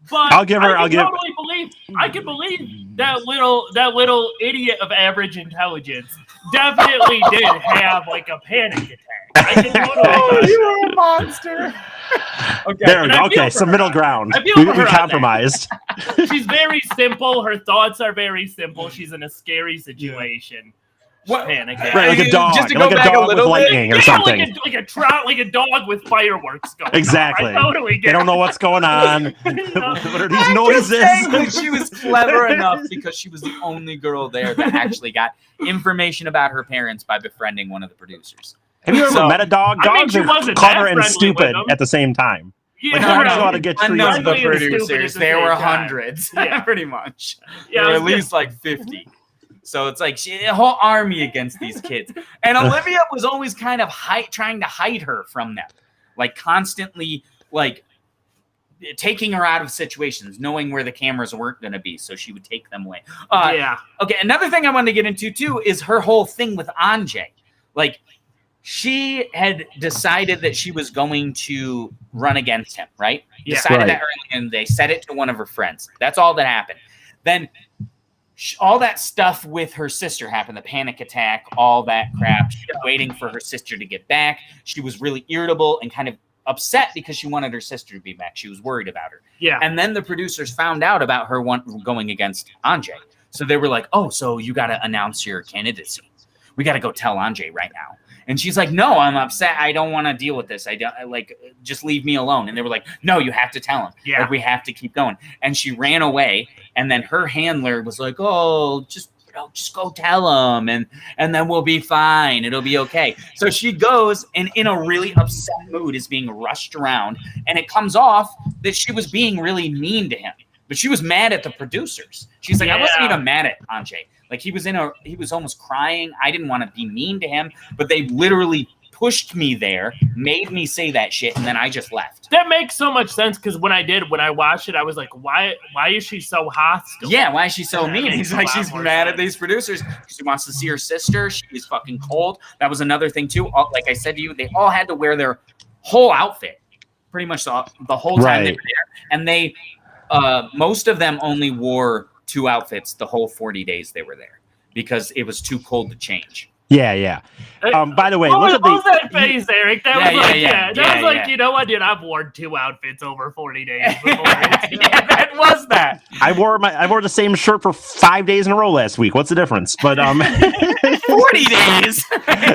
Speaker 3: But I can believe that little idiot of average intelligence definitely did have like a panic attack. I can totally
Speaker 2: you're a monster.
Speaker 4: Okay. There we go. Okay, some middle ground. We compromised.
Speaker 3: She's very simple. Her thoughts are very simple. She's in a scary situation. Panic.
Speaker 4: Right, like a dog. Just to go back a little with lightning or something.
Speaker 3: Like a dog with fireworks going
Speaker 4: exactly.
Speaker 3: on. I totally get
Speaker 4: They don't know what's going on. What are these noises?
Speaker 2: Just she was clever enough because she was the only girl there that actually got information about her parents by befriending one of the producers.
Speaker 4: Have you ever met a dog? Dogs are clever and stupid at the know how to get
Speaker 2: trees. None of the producers. There were hundreds, pretty much. Yeah, there were at least like 50. So it's like a whole army against these kids. And Olivia was always kind of trying to hide her from them. Like constantly like taking her out of situations, knowing where the cameras weren't going to be. So she would take them away. Okay, another thing I wanted to get into too is her whole thing with Anjay. Like she had decided that she was going to run against him, right? Decided that early, and they said it to one of her friends. That's all that happened. Then all that stuff with her sister happened, the panic attack, all that crap. She was waiting for her sister to get back. She was really irritable and kind of upset because she wanted her sister to be back. She was worried about her. Yeah. And then the producers found out about her going against Anjay. So they were like, oh, so you got to announce your candidacy. We got to go tell Anjay right now. And she's like, no, I'm upset. I don't want to deal with this. Just leave me alone. And they were like, no, you have to tell him. Yeah. Like, we have to keep going. And she ran away. And then her handler was like, oh, just go tell him. And then we'll be fine. It'll be okay. So she goes and in a really upset mood is being rushed around. And it comes off that she was being really mean to him. But she was mad at the producers. She's like, I wasn't even mad at Anjay. Like he was almost crying. I didn't want to be mean to him, but they literally pushed me there, made me say that shit, and then I just left.
Speaker 3: That makes so much sense because when I watched it, I was like, why is she so hostile?
Speaker 2: Yeah, why is she so mean? He's like, she's mad at these producers. She wants to see her sister. She's fucking cold. That was another thing too. Like I said to you, they all had to wear their whole outfit pretty much the whole time they were there, and they most of them only wore 2 outfits the whole 40 days they were there because it was too cold to change.
Speaker 4: Yeah. By the way,
Speaker 3: what was that face, Eric? That was like, you know what, dude? I've worn 2 outfits over 40 days before.
Speaker 2: That was that.
Speaker 4: I wore the same shirt for 5 days in a row last week. What's the difference? But
Speaker 2: 40 days.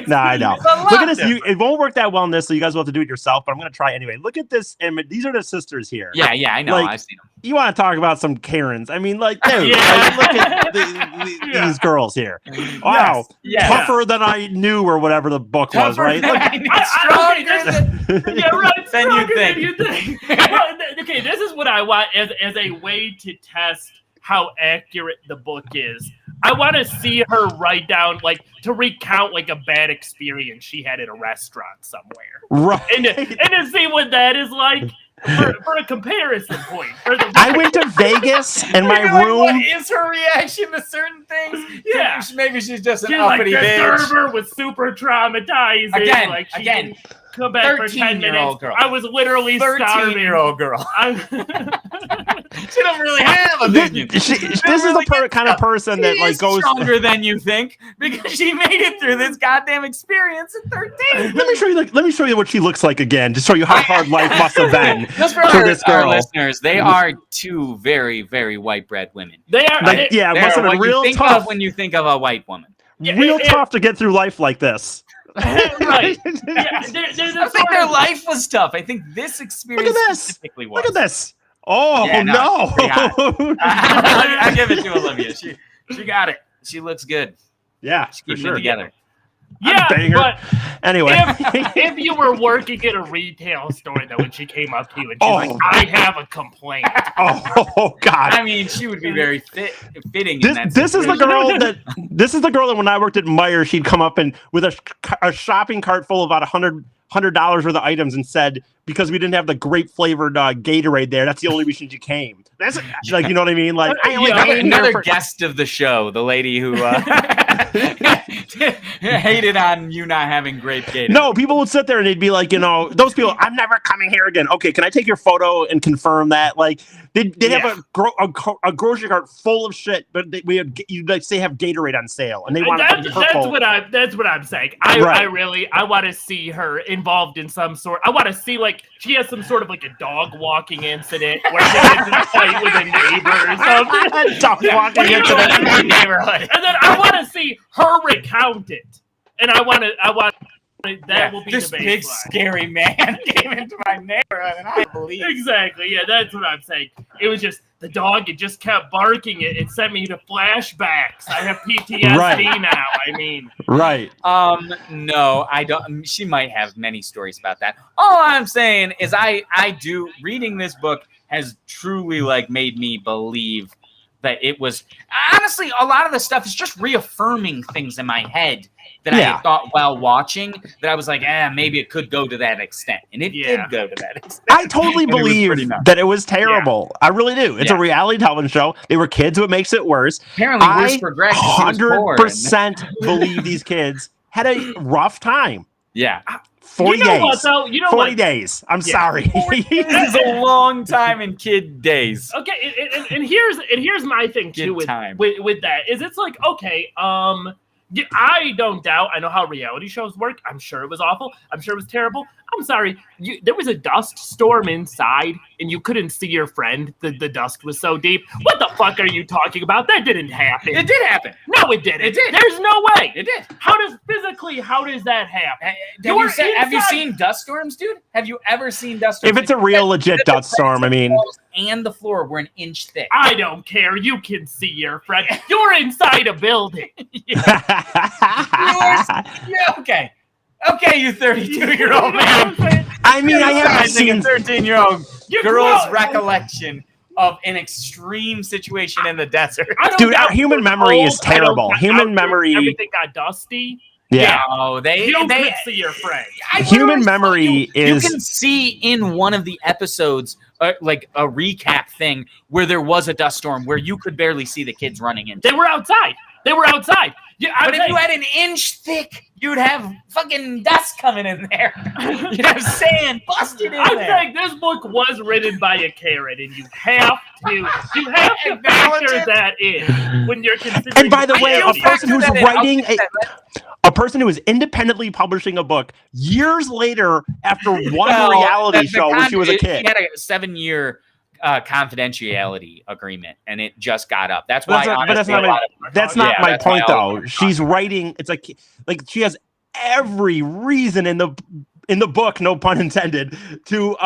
Speaker 4: No, I know. Look at this. It won't work that well in this, so you guys will have to do it yourself. But I'm going to try anyway. Look at this image. These are the sisters here.
Speaker 2: Yeah, I know. I've seen them.
Speaker 4: You want to talk about some Karens? I mean, like, dude, look at these girls here. Wow, tougher than I knew, or whatever the book was, right?
Speaker 2: Stronger
Speaker 3: than you think. Well, okay, this is what I want as a way to test how accurate the book is. I want to see her write down, like, to recount like a bad experience she had at a restaurant somewhere,
Speaker 4: right?
Speaker 3: And to see what that is like. For a comparison point.
Speaker 4: I went to Vegas and my room.
Speaker 2: What is her reaction to certain things? Yeah. Maybe she's just an uppity bitch.
Speaker 3: The server was super traumatizing. Again, she didn't come back for 10 minutes.
Speaker 2: Girl.
Speaker 3: I was literally
Speaker 2: 13-year-old girl. She don't really have a opinion.
Speaker 4: This is the kind of person that like goes
Speaker 2: stronger than you think because she made it through this goddamn experience at 13.
Speaker 4: Let me show you what she looks like again, to show you how hard life must have been
Speaker 2: just for
Speaker 4: this girl.
Speaker 2: Our listeners, they are 2 very, very white bread women.
Speaker 3: They are.
Speaker 4: It must have been real tough
Speaker 2: when you think of a white woman.
Speaker 4: Real tough to get through life like this.
Speaker 3: Right.
Speaker 2: I think their life was tough. I think this experience specifically was.
Speaker 4: Look at this. Oh, no.
Speaker 2: I give it to Olivia. She got it. She looks good.
Speaker 4: Yeah,
Speaker 2: she's keeping it together.
Speaker 3: Yeah,
Speaker 4: banger.
Speaker 3: but
Speaker 4: Anyway,
Speaker 3: if you were working at a retail store, though, when she came up to you and she's like, I have a complaint.
Speaker 4: oh God.
Speaker 2: I mean, she would be very fitting.
Speaker 4: This is the girl that when I worked at Meijer, she'd come up and with a shopping cart full of about $100 worth of items and said, because we didn't have the grape flavored Gatorade there, that's the only reason she came. That's like, you know what I mean? Like,
Speaker 2: another guest of the show, the lady who hated on you not having grape Gatorade.
Speaker 4: No, people would sit there and they'd be like, those people, I'm never coming here again. Okay, can I take your photo and confirm that? Like, they'd have a grocery cart full of shit, but you'd like say have Gatorade on sale, and they want
Speaker 3: that's what I'm saying. I want to see her involved in some sort. I want to see like she has some sort of like a dog walking incident where she gets in a fight with a neighbor or something.
Speaker 4: Dog walking incident
Speaker 3: in my neighborhood, and then I want to see her recount it, and I want that will be
Speaker 2: this
Speaker 3: the baseline.
Speaker 2: Big scary man came into my neighborhood, and I believe
Speaker 3: exactly. Yeah, that's what I'm saying. It was just the dog. It just kept barking. It sent me to flashbacks. I have PTSD now. I mean,
Speaker 4: right?
Speaker 2: No, I don't. She might have many stories about that. All I'm saying is, I do reading this book has truly like made me believe that it was honestly a lot of the stuff is just reaffirming things in my head that I thought while watching that I was like, maybe it could go to that extent. And it did go to that extent.
Speaker 4: I totally believe that it was terrible. Yeah. I really do. It's a reality television show. They were kids, what makes it worse.
Speaker 2: Apparently worse for Greg.
Speaker 4: 100% believe these kids had a rough time.
Speaker 2: Yeah.
Speaker 4: 40 days.
Speaker 3: What, though?
Speaker 4: 40 days. I'm sorry.
Speaker 2: This is a long time in kid days.
Speaker 3: Okay, and here's my thing too with that is it's like, okay, I don't doubt. I know how reality shows work. I'm sure it was awful. I'm sure it was terrible. I'm sorry. There was a dust storm inside, and you couldn't see your friend. The dust was so deep. What the fuck are you talking about? That didn't happen.
Speaker 2: It did happen.
Speaker 3: No, it didn't.
Speaker 2: It did.
Speaker 3: There's no way.
Speaker 2: It did.
Speaker 3: How does that happen?
Speaker 2: Have you seen dust storms, dude? Have you ever seen dust storms?
Speaker 4: If it's a real legit dust storm, I mean.
Speaker 2: And the floor were an inch thick.
Speaker 3: I don't care. You can see your friend. You're inside a building.
Speaker 2: Okay. Okay, you 32-year-old man.
Speaker 4: I mean, I haven't seen
Speaker 2: a 13-year-old girl's recollection of an extreme situation in the desert.
Speaker 4: Dude, our human memory is terrible. Human memory.
Speaker 3: Everything got dusty.
Speaker 4: Yeah.
Speaker 3: You couldn't see your friend.
Speaker 4: Human memory is.
Speaker 2: You can see in one of the episodes, like a recap thing, where there was a dust storm where you could barely see the kids running in.
Speaker 3: They were outside. Yeah,
Speaker 2: but if you had an inch thick, you'd have fucking dust coming in there. You'd have sand busted in there.
Speaker 3: I think this book was written by a Karen, and you have to factor that in when you're considering.
Speaker 4: And by the way, a person who's writing a person who is independently publishing a book years later after one reality show when she was a kid.
Speaker 2: She had a 7-year confidentiality agreement, and it just got up. That's why.
Speaker 4: That's not my point, though. She's writing. It's like she has every reason in the book, no pun intended, to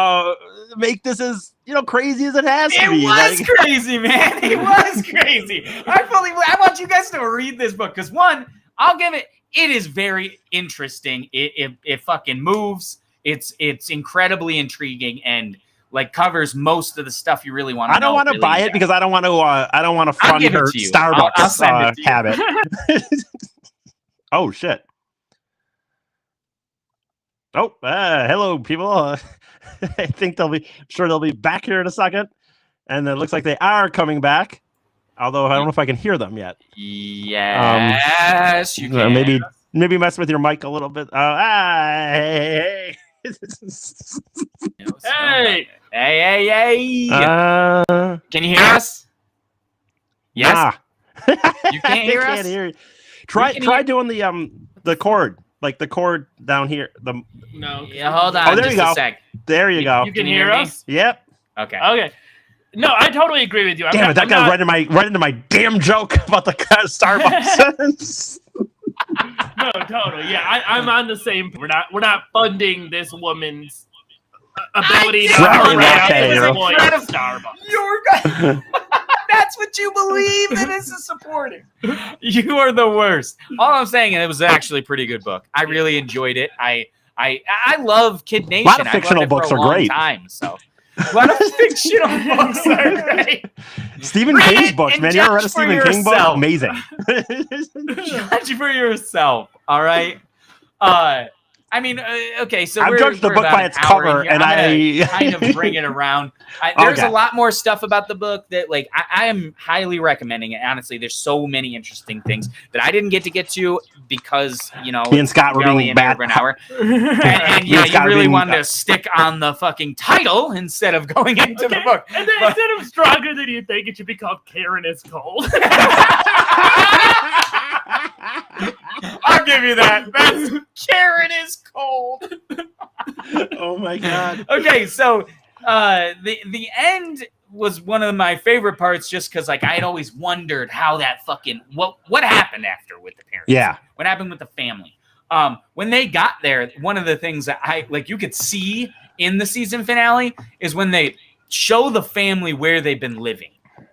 Speaker 4: make this as crazy as it has to be.
Speaker 2: It was crazy, man. It was crazy. I want you guys to read this book because one, I'll give it. It is very interesting. It fucking moves. It's incredibly intriguing and covers most of the stuff you really want to know.
Speaker 4: I don't want to buy it because I don't want to fund her Starbucks habit. Oh shit. Oh, hello people. I think they'll be back here in a second. And it looks like they are coming back. Although I don't know if I can hear them yet.
Speaker 2: Yes, you can.
Speaker 4: Maybe mess with your mic a little bit.
Speaker 3: Hey.
Speaker 2: Hey. Can you hear us? Yes. You can't hear us?
Speaker 4: Can't hear you. Try doing the chord. Like the chord down here.
Speaker 3: No.
Speaker 2: Yeah, hold on.
Speaker 4: Oh, there you go.
Speaker 2: A sec.
Speaker 4: There you go.
Speaker 3: You can hear us?
Speaker 4: Yep.
Speaker 2: Okay.
Speaker 3: No, I totally agree with you.
Speaker 4: Damn it, that got right into my damn joke about the Starbucks.
Speaker 3: No, totally. Yeah, I'm on the same. We're not funding this woman's ability to
Speaker 2: Starbucks. That's what you believe that is supporting. You are the worst. All I'm saying, it was actually a pretty good book. I really enjoyed it. I love Kid Nation.
Speaker 4: A lot of fictional books are great.
Speaker 2: So a lot of fictional books are great.
Speaker 4: Stephen King's books, man. You ever read a Stephen King book? Amazing.
Speaker 2: Judge for yourself. All right. I mean, okay, so
Speaker 4: I've judged the book by its cover, and I
Speaker 2: kind of bring it around. There's a lot more stuff about the book that, like, I am highly recommending it. Honestly, there's so many interesting things that I didn't get to because, you know,
Speaker 4: me and Scott were being bad.
Speaker 2: An hour. and yeah, you really wanted to stick on the fucking title instead of going into the book.
Speaker 3: And then instead of Stronger Than You Think, it should be called Karen is Cold.
Speaker 2: I'll give you that. That's Karen is cold.
Speaker 4: Oh my god.
Speaker 2: Okay, so the end was one of my favorite parts, just because like I had always wondered how that fucking what happened after with the parents.
Speaker 4: Yeah.
Speaker 2: What happened with the family? When they got there, one of the things that I like you could see in the season finale is when they show the family where they've been living.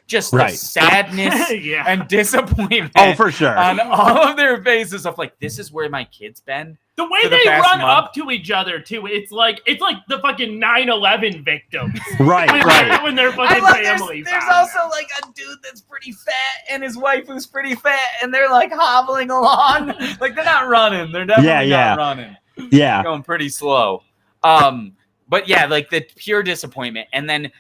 Speaker 2: Just the sadness and disappointment.
Speaker 4: Oh, for sure.
Speaker 2: On all of their faces of like, this is where my kid's been.
Speaker 3: The way they run up to each other too, it's like the fucking 9/11 victims.
Speaker 4: Right.
Speaker 3: When they're fucking family.
Speaker 2: There's also like a dude that's pretty fat and his wife who's pretty fat, and they're like hobbling along. Like they're not running. They're definitely not running.
Speaker 4: Yeah.
Speaker 2: They're going pretty slow. But yeah, like the pure disappointment. And then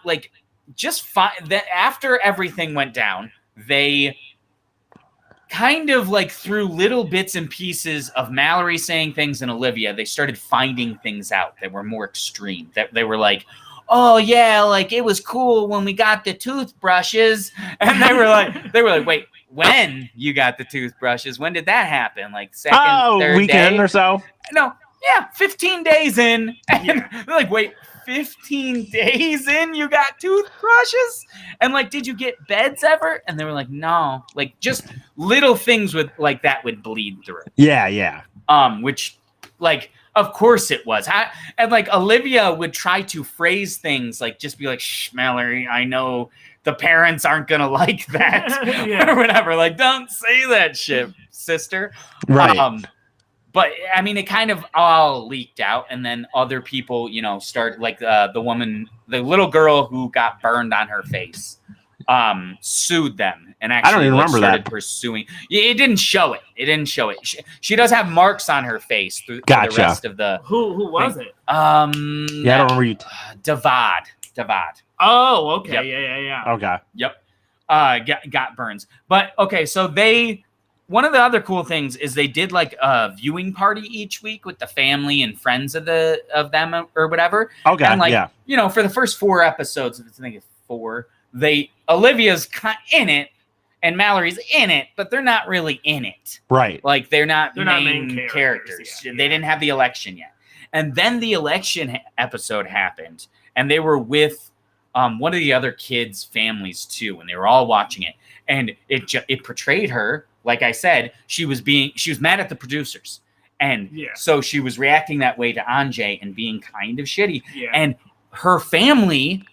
Speaker 2: like just that after everything went down, they kind of like through little bits and pieces of Mallory saying things and Olivia, they started finding things out that were more extreme. That they were like, oh yeah, like it was cool when we got the toothbrushes. And they were like, wait, when you got the toothbrushes? When did that happen? Like third
Speaker 4: weekend
Speaker 2: day?
Speaker 4: Or so?
Speaker 2: No, yeah, 15 days in. And they're like, wait, 15 days in you got toothbrushes? And like, did you get beds ever? And they were like, no. Like just little things with like that would bleed through.
Speaker 4: Yeah.
Speaker 2: Which like of course it was. And like Olivia would try to phrase things like just be like, shh, Mallory, I know the parents aren't gonna like that. Or whatever. Like, don't say that shit, sister.
Speaker 4: Right.
Speaker 2: But I mean, it kind of all leaked out, and then other people, you know, start like the little girl who got burned on her face, sued them, and actually
Speaker 4: I don't even remember
Speaker 2: started
Speaker 4: that.
Speaker 2: pursuing. It didn't show it. She does have marks on her face through the rest of the.
Speaker 3: Who was it?
Speaker 4: I don't remember.
Speaker 2: Davad.
Speaker 3: Oh, okay.
Speaker 2: Yep.
Speaker 3: Yeah.
Speaker 4: Okay.
Speaker 2: Yep. Got burns, but okay. So one of the other cool things is they did like a viewing party each week with the family and friends of them or whatever.
Speaker 4: Okay.
Speaker 2: And like, you know, for the first 4 episodes, I think it's 4, Olivia's in it and Mallory's in it, but they're not really in it.
Speaker 4: Right.
Speaker 2: Like they're not
Speaker 3: main
Speaker 2: characters.
Speaker 3: Yet.
Speaker 2: They didn't have the election yet. And then the election episode happened and they were with one of the other kids' families too. And they were all watching it. And it portrayed her. Like I said, she was mad at the producers. And so she was reacting that way to Anjay and being kind of shitty. Yeah. And her family,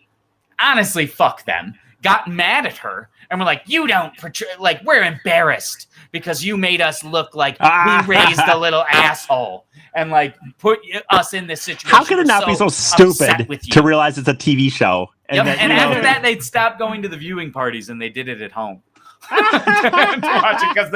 Speaker 2: honestly, fuck them, got mad at her and were like, you don't portray, like, we're embarrassed because you made us look like we raised a little asshole and like put us in this situation.
Speaker 4: How could it not be so stupid to realize it's a TV show?
Speaker 2: And, and after that, they'd stop going to the viewing parties and they did it at home. To watch it because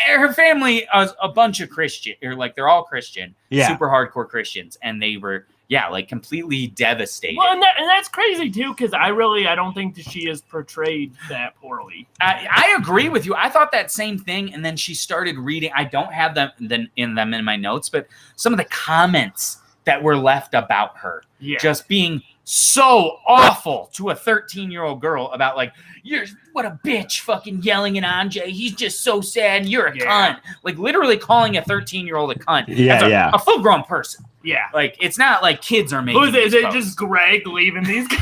Speaker 2: her family is a bunch of Christian, or like they're all Christian, super hardcore Christians, and they were like completely devastated.
Speaker 3: Well, and that's crazy too, because I don't think that she is portrayed that poorly.
Speaker 2: I agree with you. I thought that same thing, and then she started reading. I don't have them in my notes, but some of the comments that were left about her just being so awful to a 13-year-old girl about like, you're what a bitch fucking yelling at Anjay. He's just so sad. And you're a cunt. Like literally calling a 13year-old a cunt. A full-grown person. Yeah. Like it's not like kids are making.
Speaker 3: Is it just Greg leaving these guys?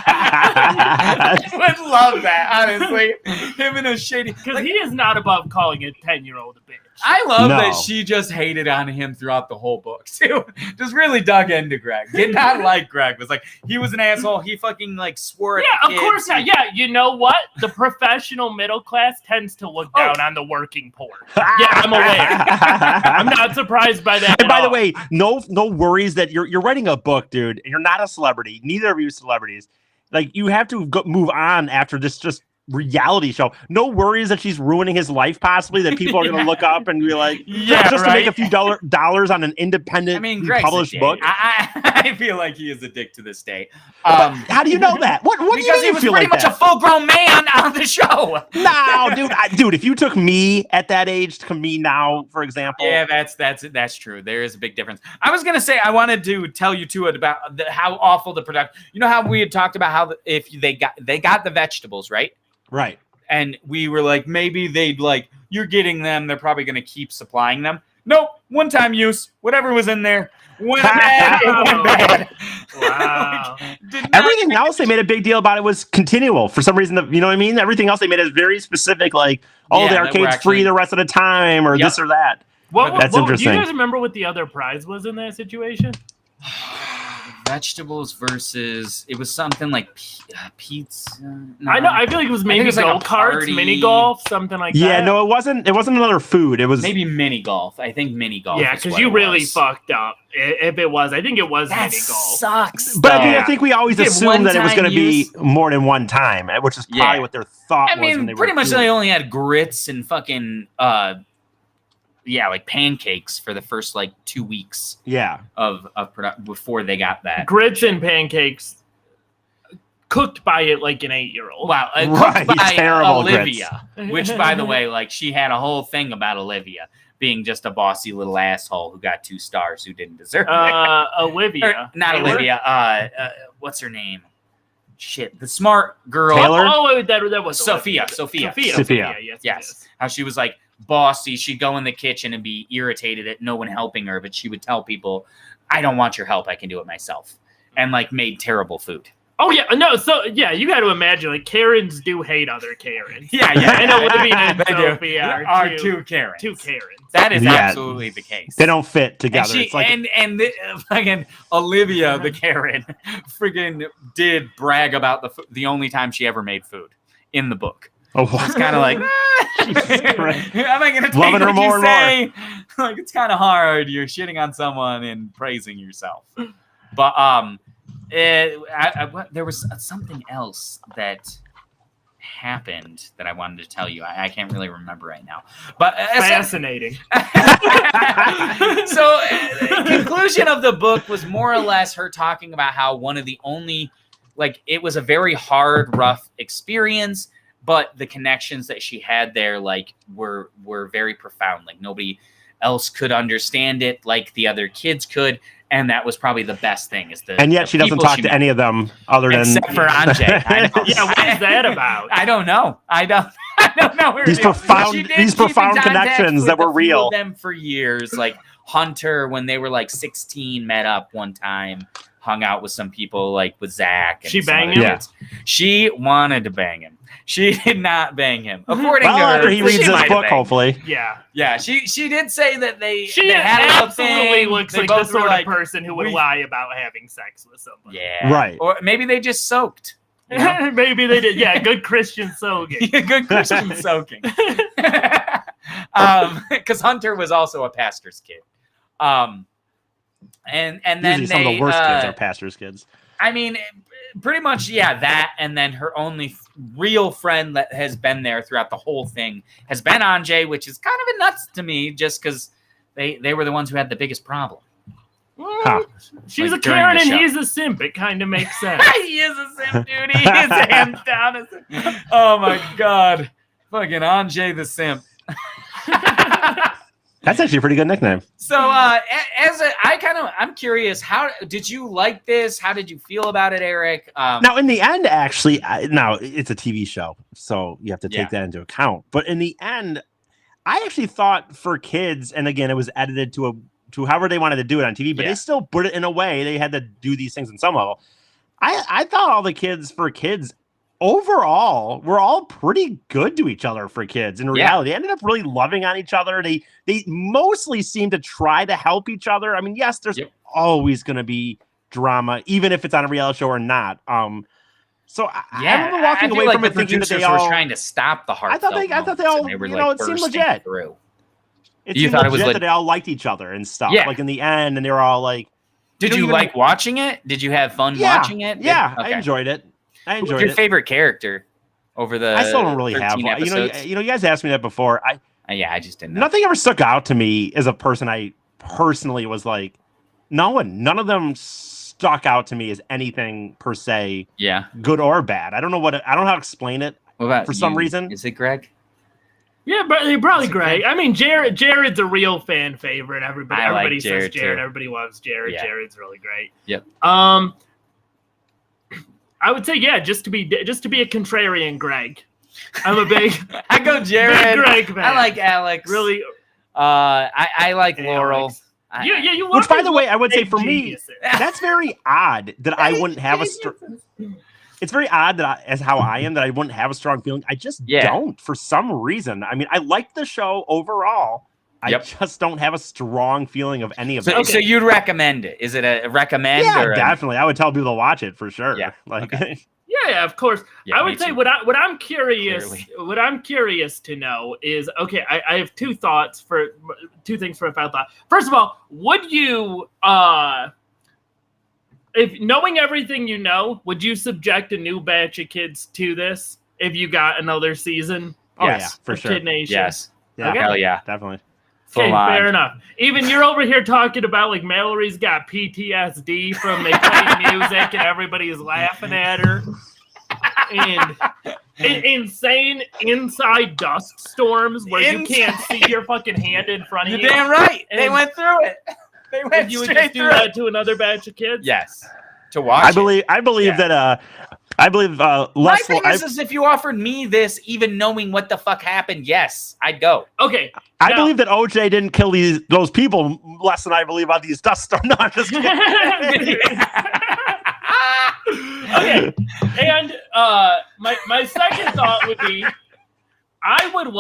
Speaker 2: I would love that, honestly. Him and a shady.
Speaker 3: Because he is not above calling a 10-year-old a bitch.
Speaker 2: I love
Speaker 4: No.
Speaker 2: that she just hated on him throughout the whole book too. Just really dug into Greg. Did not like Greg. Was like he was an asshole. He fucking like swore.
Speaker 3: Yeah,
Speaker 2: at the
Speaker 3: of course
Speaker 2: kids.
Speaker 3: not. Yeah, you know what? The professional middle class tends to look down on the working poor. Yeah, I'm aware. I'm not surprised by that.
Speaker 4: And
Speaker 3: at
Speaker 4: by the
Speaker 3: all.
Speaker 4: way, no worries that you're writing a book, dude. And you're not a celebrity. Neither of you are celebrities. Like you have to move on after this just reality show. No worries that she's ruining his life, possibly that people are going to look up and be like,
Speaker 3: Yeah,
Speaker 4: just
Speaker 3: right.
Speaker 4: to make a few dollars on an independent
Speaker 2: Greg's
Speaker 4: published
Speaker 2: a dick.
Speaker 4: book.
Speaker 2: I feel like he is a dick to this day.
Speaker 4: How do you know that? What do you
Speaker 2: Because
Speaker 4: mean
Speaker 2: he
Speaker 4: you
Speaker 2: was
Speaker 4: feel
Speaker 2: pretty
Speaker 4: like
Speaker 2: much a
Speaker 4: that?
Speaker 2: full-grown man on the show.
Speaker 4: No, dude, if you took me at that age to me now, for example,
Speaker 2: Yeah, that's true. There is a big difference. I was gonna say I wanted to tell you too about how awful the production. You know how we had talked about how if they got the vegetables right,
Speaker 4: right?
Speaker 2: and we were like maybe they'd like you're getting them. They're probably gonna keep supplying them. Nope, one-time use. Whatever was in there went bad. It went bad.
Speaker 3: Wow.
Speaker 4: Everything else they made a big deal about it was continual for some reason. You know what I mean? Everything else they made is very specific, like, oh,
Speaker 2: Yeah,
Speaker 4: the
Speaker 2: that we're
Speaker 4: arcade's
Speaker 2: actually-
Speaker 4: free the rest of the time, or
Speaker 2: Yep.
Speaker 4: this or that. That's
Speaker 3: Do
Speaker 4: interesting.
Speaker 3: you guys remember what the other prize was in that situation?
Speaker 2: Vegetables versus it was something like pizza. No.
Speaker 3: I know. I feel like it was
Speaker 2: think
Speaker 3: maybe
Speaker 2: it was like a
Speaker 3: go karts,
Speaker 2: party.
Speaker 3: mini golf, something like
Speaker 4: Yeah,
Speaker 3: that.
Speaker 4: no, it wasn't. It wasn't another food. It was
Speaker 2: Maybe mini golf. I think mini golf.
Speaker 3: Yeah,
Speaker 2: is
Speaker 3: because
Speaker 2: what
Speaker 3: you
Speaker 2: it
Speaker 3: really
Speaker 2: was.
Speaker 3: fucked up. If it was, I think it was
Speaker 2: That
Speaker 3: mini golf.
Speaker 2: sucks.
Speaker 4: But I mean,
Speaker 2: though.
Speaker 4: I think we always
Speaker 2: Did
Speaker 4: assumed that it was
Speaker 2: one-time
Speaker 4: going to be
Speaker 2: use?
Speaker 4: more than one time, which is probably
Speaker 2: Yeah.
Speaker 4: what their thought
Speaker 2: I
Speaker 4: was. when
Speaker 2: mean,
Speaker 4: they
Speaker 2: pretty
Speaker 4: were
Speaker 2: much
Speaker 4: doing
Speaker 2: they
Speaker 4: it.
Speaker 2: only had grits and fucking like pancakes for the first like 2 weeks
Speaker 4: Yeah,
Speaker 2: of production before they got that.
Speaker 3: Grits and pancakes cooked by it like an 8-year-old.
Speaker 2: Wow,
Speaker 4: Right,
Speaker 2: cooked by
Speaker 4: terrible
Speaker 2: Olivia, which by the way, like she had a whole thing about Olivia being just a bossy little asshole who got 2 stars who didn't deserve it.
Speaker 3: Olivia.
Speaker 2: Or, not
Speaker 3: Taylor?
Speaker 2: Olivia. What's her name? Shit, the smart girl.
Speaker 4: Taylor?
Speaker 3: Oh, that was
Speaker 2: Sophia.
Speaker 3: Olivia.
Speaker 2: Sophia.
Speaker 3: Sophia. Yes.
Speaker 2: Yes. How she was like bossy. She'd go in the kitchen and be irritated at no one helping her, but she would tell people, I don't want your help. I can do it myself. And like made terrible food.
Speaker 3: Oh yeah, no. So yeah, you got to imagine like Karens do hate other Karens.
Speaker 2: Yeah.
Speaker 3: And Olivia and
Speaker 2: They do.
Speaker 3: Sophia
Speaker 2: Are
Speaker 3: two
Speaker 2: two Karens.
Speaker 3: Two Karens.
Speaker 2: That is
Speaker 4: Yeah.
Speaker 2: absolutely the case.
Speaker 4: they don't fit
Speaker 2: And
Speaker 4: together.
Speaker 2: she
Speaker 4: It's like
Speaker 2: and fucking Olivia the Karen friggin' did brag about the only time she ever made food in the book.
Speaker 4: oh,
Speaker 2: It's kind of like
Speaker 4: Jesus Christ.
Speaker 2: am I gonna take
Speaker 4: Loving her
Speaker 2: what
Speaker 4: more
Speaker 2: you
Speaker 4: and
Speaker 2: say? Like it's kind of hard. You're shitting on someone and praising yourself. But there was something else that happened that I wanted to tell you. I can't really remember right now. But
Speaker 3: Fascinating.
Speaker 2: so conclusion of the book was more or less her talking about how one of the only it was a very hard, rough experience, but the connections that she had there were very profound. Like nobody else could understand it like the other kids could. And that was probably the best thing.
Speaker 4: And yet she doesn't talk to any of them other than
Speaker 2: except for Anjay. I know.
Speaker 3: Yeah, what is that about?
Speaker 2: I don't know. I don't know. Where
Speaker 4: These
Speaker 2: it is.
Speaker 4: profound-
Speaker 2: She did
Speaker 4: these
Speaker 2: keep in
Speaker 4: profound
Speaker 2: contact
Speaker 4: connections
Speaker 2: with
Speaker 4: that were
Speaker 2: a few
Speaker 4: real.
Speaker 2: of them for years. Like Hunter, when they were like 16, met up one time, hung out with some people like with Zach. And
Speaker 3: She
Speaker 2: some
Speaker 3: banged
Speaker 2: other
Speaker 3: him?
Speaker 2: kids. She wanted to bang him. She did not bang him. According
Speaker 4: well,
Speaker 2: to her,
Speaker 4: after he
Speaker 2: she
Speaker 4: reads
Speaker 2: might
Speaker 4: this
Speaker 2: have
Speaker 4: book,
Speaker 2: banged.
Speaker 4: hopefully.
Speaker 3: Yeah.
Speaker 2: Yeah, she did say that they
Speaker 3: She
Speaker 2: had a
Speaker 3: absolutely
Speaker 2: thing.
Speaker 3: looks
Speaker 2: They
Speaker 3: like the
Speaker 2: both were
Speaker 3: sort
Speaker 2: like,
Speaker 3: of person who would
Speaker 2: we-
Speaker 3: lie about having sex with somebody.
Speaker 2: Yeah,
Speaker 4: Right.
Speaker 2: Or maybe they just soaked. You know?
Speaker 3: Maybe they did. Yeah, good Christian soaking.
Speaker 2: Good Christian soaking. Because Hunter was also a pastor's kid. And then
Speaker 4: Usually some of the worst kids are pastors' kids.
Speaker 2: I mean, pretty much, yeah, that. And then her only real friend that has been there throughout the whole thing has been Anjay, which is kind of a nuts to me just because they were the ones who had the biggest problem.
Speaker 4: Huh.
Speaker 3: She's
Speaker 2: Like
Speaker 3: a
Speaker 2: during
Speaker 3: Karen
Speaker 2: the
Speaker 3: and
Speaker 2: show.
Speaker 3: he's a simp. It kind of makes sense.
Speaker 2: He is a simp, dude. He is hands down a simp. Oh, my God. Fucking Anjay the simp.
Speaker 4: That's actually a pretty good nickname.
Speaker 2: So, I'm curious. How did you like this? How did you feel about it, Eric?
Speaker 4: Now, in the end, actually, now it's a TV show, so you have to take that into account. But in the end, I actually thought for kids, and again, it was edited to however they wanted to do it on TV, but they still put it in a way they had to do these things in some level. I thought all the kids overall, we're all pretty good to each other for kids. In reality, they ended up really loving on each other. They mostly seem to try to help each other. I mean, yes, there's always going to be drama, even if it's on a reality show or not. So I remember walking away from it thinking that they all
Speaker 2: were trying to stop the heartfelt.
Speaker 4: I thought they all, it seemed legit. It seemed legit that they all liked each other and stuff.
Speaker 2: Yeah.
Speaker 4: Like in the end, and they were all like,
Speaker 2: "Did you like watching it? Did you have fun watching it?"
Speaker 4: Yeah, I enjoyed it.
Speaker 2: Who's your favorite character over the?
Speaker 4: I still don't really have one. You know, you guys asked me that before.
Speaker 2: I just didn't know.
Speaker 4: Nothing ever stuck out to me as a person. I personally was like, none of them stuck out to me as anything per se. Yeah, good or bad. I don't know how to explain it.
Speaker 2: What about
Speaker 4: for some reason?
Speaker 2: Is it Greg?
Speaker 3: Yeah, probably Greg. I mean, Jared's a real fan favorite. Everybody says Jared. Too. Everybody loves Jared. Yeah. Jared's really great.
Speaker 2: Yep.
Speaker 3: I would say just to be a contrarian, Greg. I'm a big.
Speaker 2: I go Jared.
Speaker 3: Big Greg fan.
Speaker 2: I like Alex.
Speaker 3: Really.
Speaker 2: I like Laurel.
Speaker 3: You.
Speaker 4: Which, by the way, I would say for me, that's very odd that I wouldn't have a. It's very odd that as how I am that I wouldn't have a strong feeling. I just don't for some reason. I mean, I like the show overall. I just don't have a strong feeling of any of it.
Speaker 2: So you'd recommend it? Is it a recommend?
Speaker 4: Yeah,
Speaker 2: or
Speaker 4: definitely. I would tell people to watch it for sure.
Speaker 2: Yeah.
Speaker 3: Yeah, of course. I would say what I'm curious to know is I have two things for a final thought. First of all, would you if knowing everything you know, would you subject a new batch of kids to this if you got another season?
Speaker 4: Oh yeah, for sure.
Speaker 3: Kid Nation?
Speaker 2: Yes.
Speaker 4: Yeah,
Speaker 2: hell yeah,
Speaker 4: definitely.
Speaker 3: Okay, fair enough. Even you're over here talking about like Mallory's got PTSD from they play music and everybody's laughing at her. And insane inside dust storms where you can't see your fucking hand in front of you.
Speaker 2: You're damn right. They went through it. They went
Speaker 3: you would just do that to another batch of kids?
Speaker 2: Yes. To watch
Speaker 4: I believe that
Speaker 2: my thing is if you offered me this, even knowing what the fuck happened, yes, I'd go.
Speaker 3: Okay.
Speaker 4: I believe that OJ didn't kill those people less than I believe about these dust storms. No, I'm just kidding.
Speaker 3: Okay. And my second thought would be I want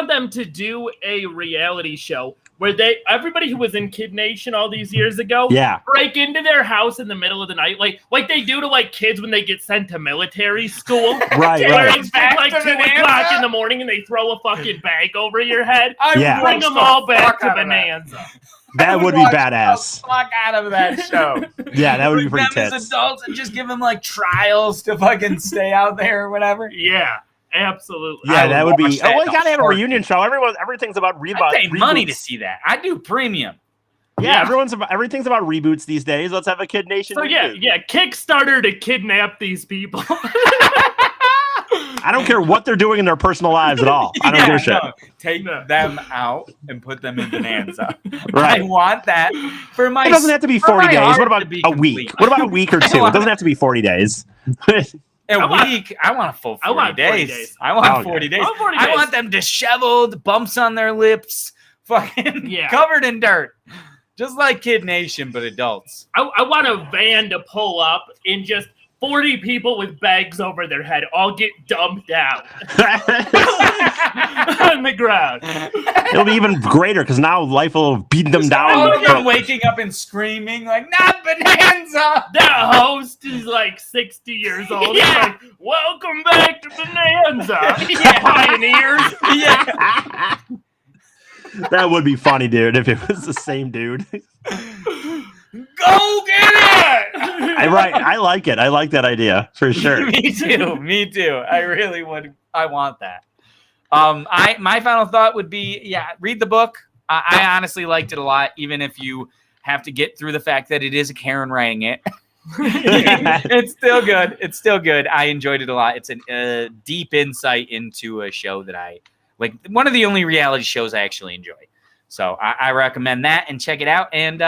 Speaker 3: them to do a reality show where everybody who was in Kid Nation all these years ago break into their house in the middle of the night, like they do to like kids when they get sent to military school.
Speaker 4: Right.
Speaker 3: It's like 2:00 in the morning and they throw a fucking bag over your head. Bring them all back to Bonanza.
Speaker 4: That would be badass.
Speaker 2: Fuck out of that show.
Speaker 4: Yeah, that would be pretty tits.
Speaker 2: As adults and just give them like trials to fucking stay out there or whatever.
Speaker 3: Yeah. Absolutely.
Speaker 4: Yeah, that would be. You gotta have a reunion show. Everything's about reboots.
Speaker 2: I pay money to see that. I do premium.
Speaker 4: Yeah, everything's about reboots these days. Let's have a Kid Nation.
Speaker 3: So Kickstarter to kidnap these people.
Speaker 4: I don't care what they're doing in their personal lives at all. I don't give a shit.
Speaker 2: No. Take them out and put them in Bonanza. Right. I want that for my.
Speaker 4: It doesn't have to be 40 days. What about a week? What about a week or two? It doesn't have to be 40 days.
Speaker 2: A week? I want a full 40 days. I want 40 days. I want them disheveled, bumps on their lips, fucking covered in dirt. Just like Kid Nation, but adults.
Speaker 3: I want a van to pull up and just 40 people with bags over their head all get dumped out on the ground.
Speaker 4: It'll be even greater because now life will have beaten them down.
Speaker 2: All of them waking up and screaming like, not Bonanza!
Speaker 3: That host is like 60 years old. He's like, welcome back to Bonanza, pioneers.
Speaker 2: Yeah.
Speaker 4: That would be funny, dude, if it was the same dude.
Speaker 2: Go get it!
Speaker 4: I like it. I like that idea for sure.
Speaker 2: Me too. I really would. I want that. My final thought would be, read the book. I honestly liked it a lot, even if you have to get through the fact that it is a Karen writing it. It's still good. I enjoyed it a lot. It's a deep insight into a show that I like. One of the only reality shows I actually enjoy. So I recommend that and check it out. And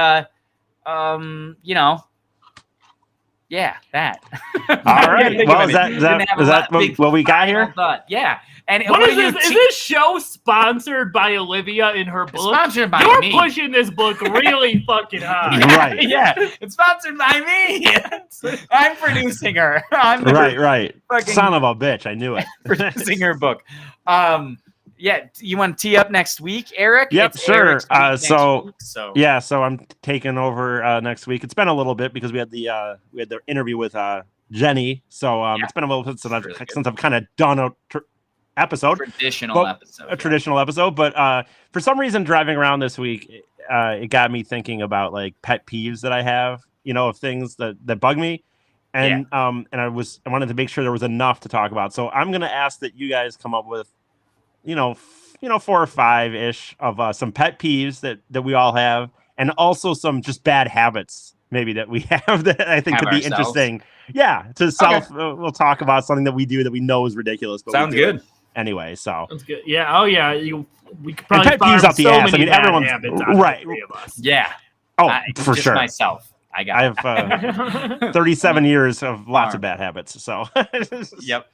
Speaker 2: Yeah, that.
Speaker 4: All right. Well, is that what we got here?
Speaker 2: Thought. Yeah. And
Speaker 3: what is this? Is this show sponsored by Olivia in her book?
Speaker 2: Sponsored by me.
Speaker 3: You're pushing this book really fucking high.
Speaker 4: Right.
Speaker 2: Yeah. It's sponsored by me. I'm producing her. I'm
Speaker 4: right. Son of a bitch. I knew it.
Speaker 2: Producing her book. Yeah, you want to tee up next week, Eric?
Speaker 4: Yep, sure. So I'm taking over next week. It's been a little bit because we had the interview with Jenny. So it's been a little bit since I've kind of done a traditional episode. But for some reason, driving around this week, it got me thinking about like pet peeves that I have, of things that bug me. And I wanted to make sure there was enough to talk about. So I'm going to ask that you guys come up with 4 or 5-ish of some pet peeves that we all have, and also some just bad habits maybe that we have that I think could be interesting. Yeah, we'll talk about something that we do that we know is ridiculous. But
Speaker 2: sounds good.
Speaker 4: Anyway, so
Speaker 3: that's good. Yeah. Oh yeah. We could probably
Speaker 4: pet peeves out the ass. I mean, everyone's right.
Speaker 2: Yeah.
Speaker 4: Oh, for sure.
Speaker 2: Myself. I
Speaker 4: have 37 years of lots of bad habits. So.
Speaker 2: Yep.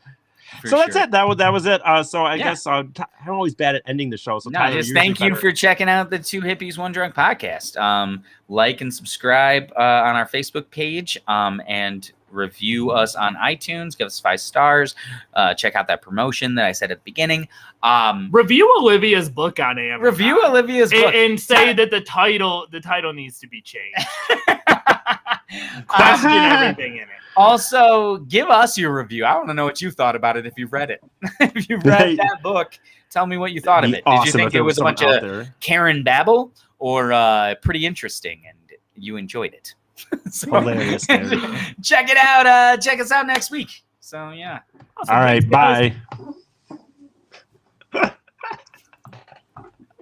Speaker 4: That's it. That was it. So I guess I'm always bad at ending the show. So
Speaker 2: just thank you for checking out the Two Hippies, One Drunk podcast. Like and subscribe on our Facebook page, and review us on iTunes. Give us 5 stars. Check out that promotion that I said at the beginning.
Speaker 3: Review Olivia's book on Amazon.
Speaker 2: Review Olivia's book
Speaker 3: and say that the title needs to be changed. Question everything in it.
Speaker 2: Also, give us your review. I want to know what you thought about it if you've read it. If you've read that book, tell me what you thought of it. Did you think it was a bunch of Karen babble or pretty interesting and you enjoyed it?
Speaker 4: Hilarious.
Speaker 2: Check it out. Check us out next week. So, yeah.
Speaker 4: Awesome. All right. Bye.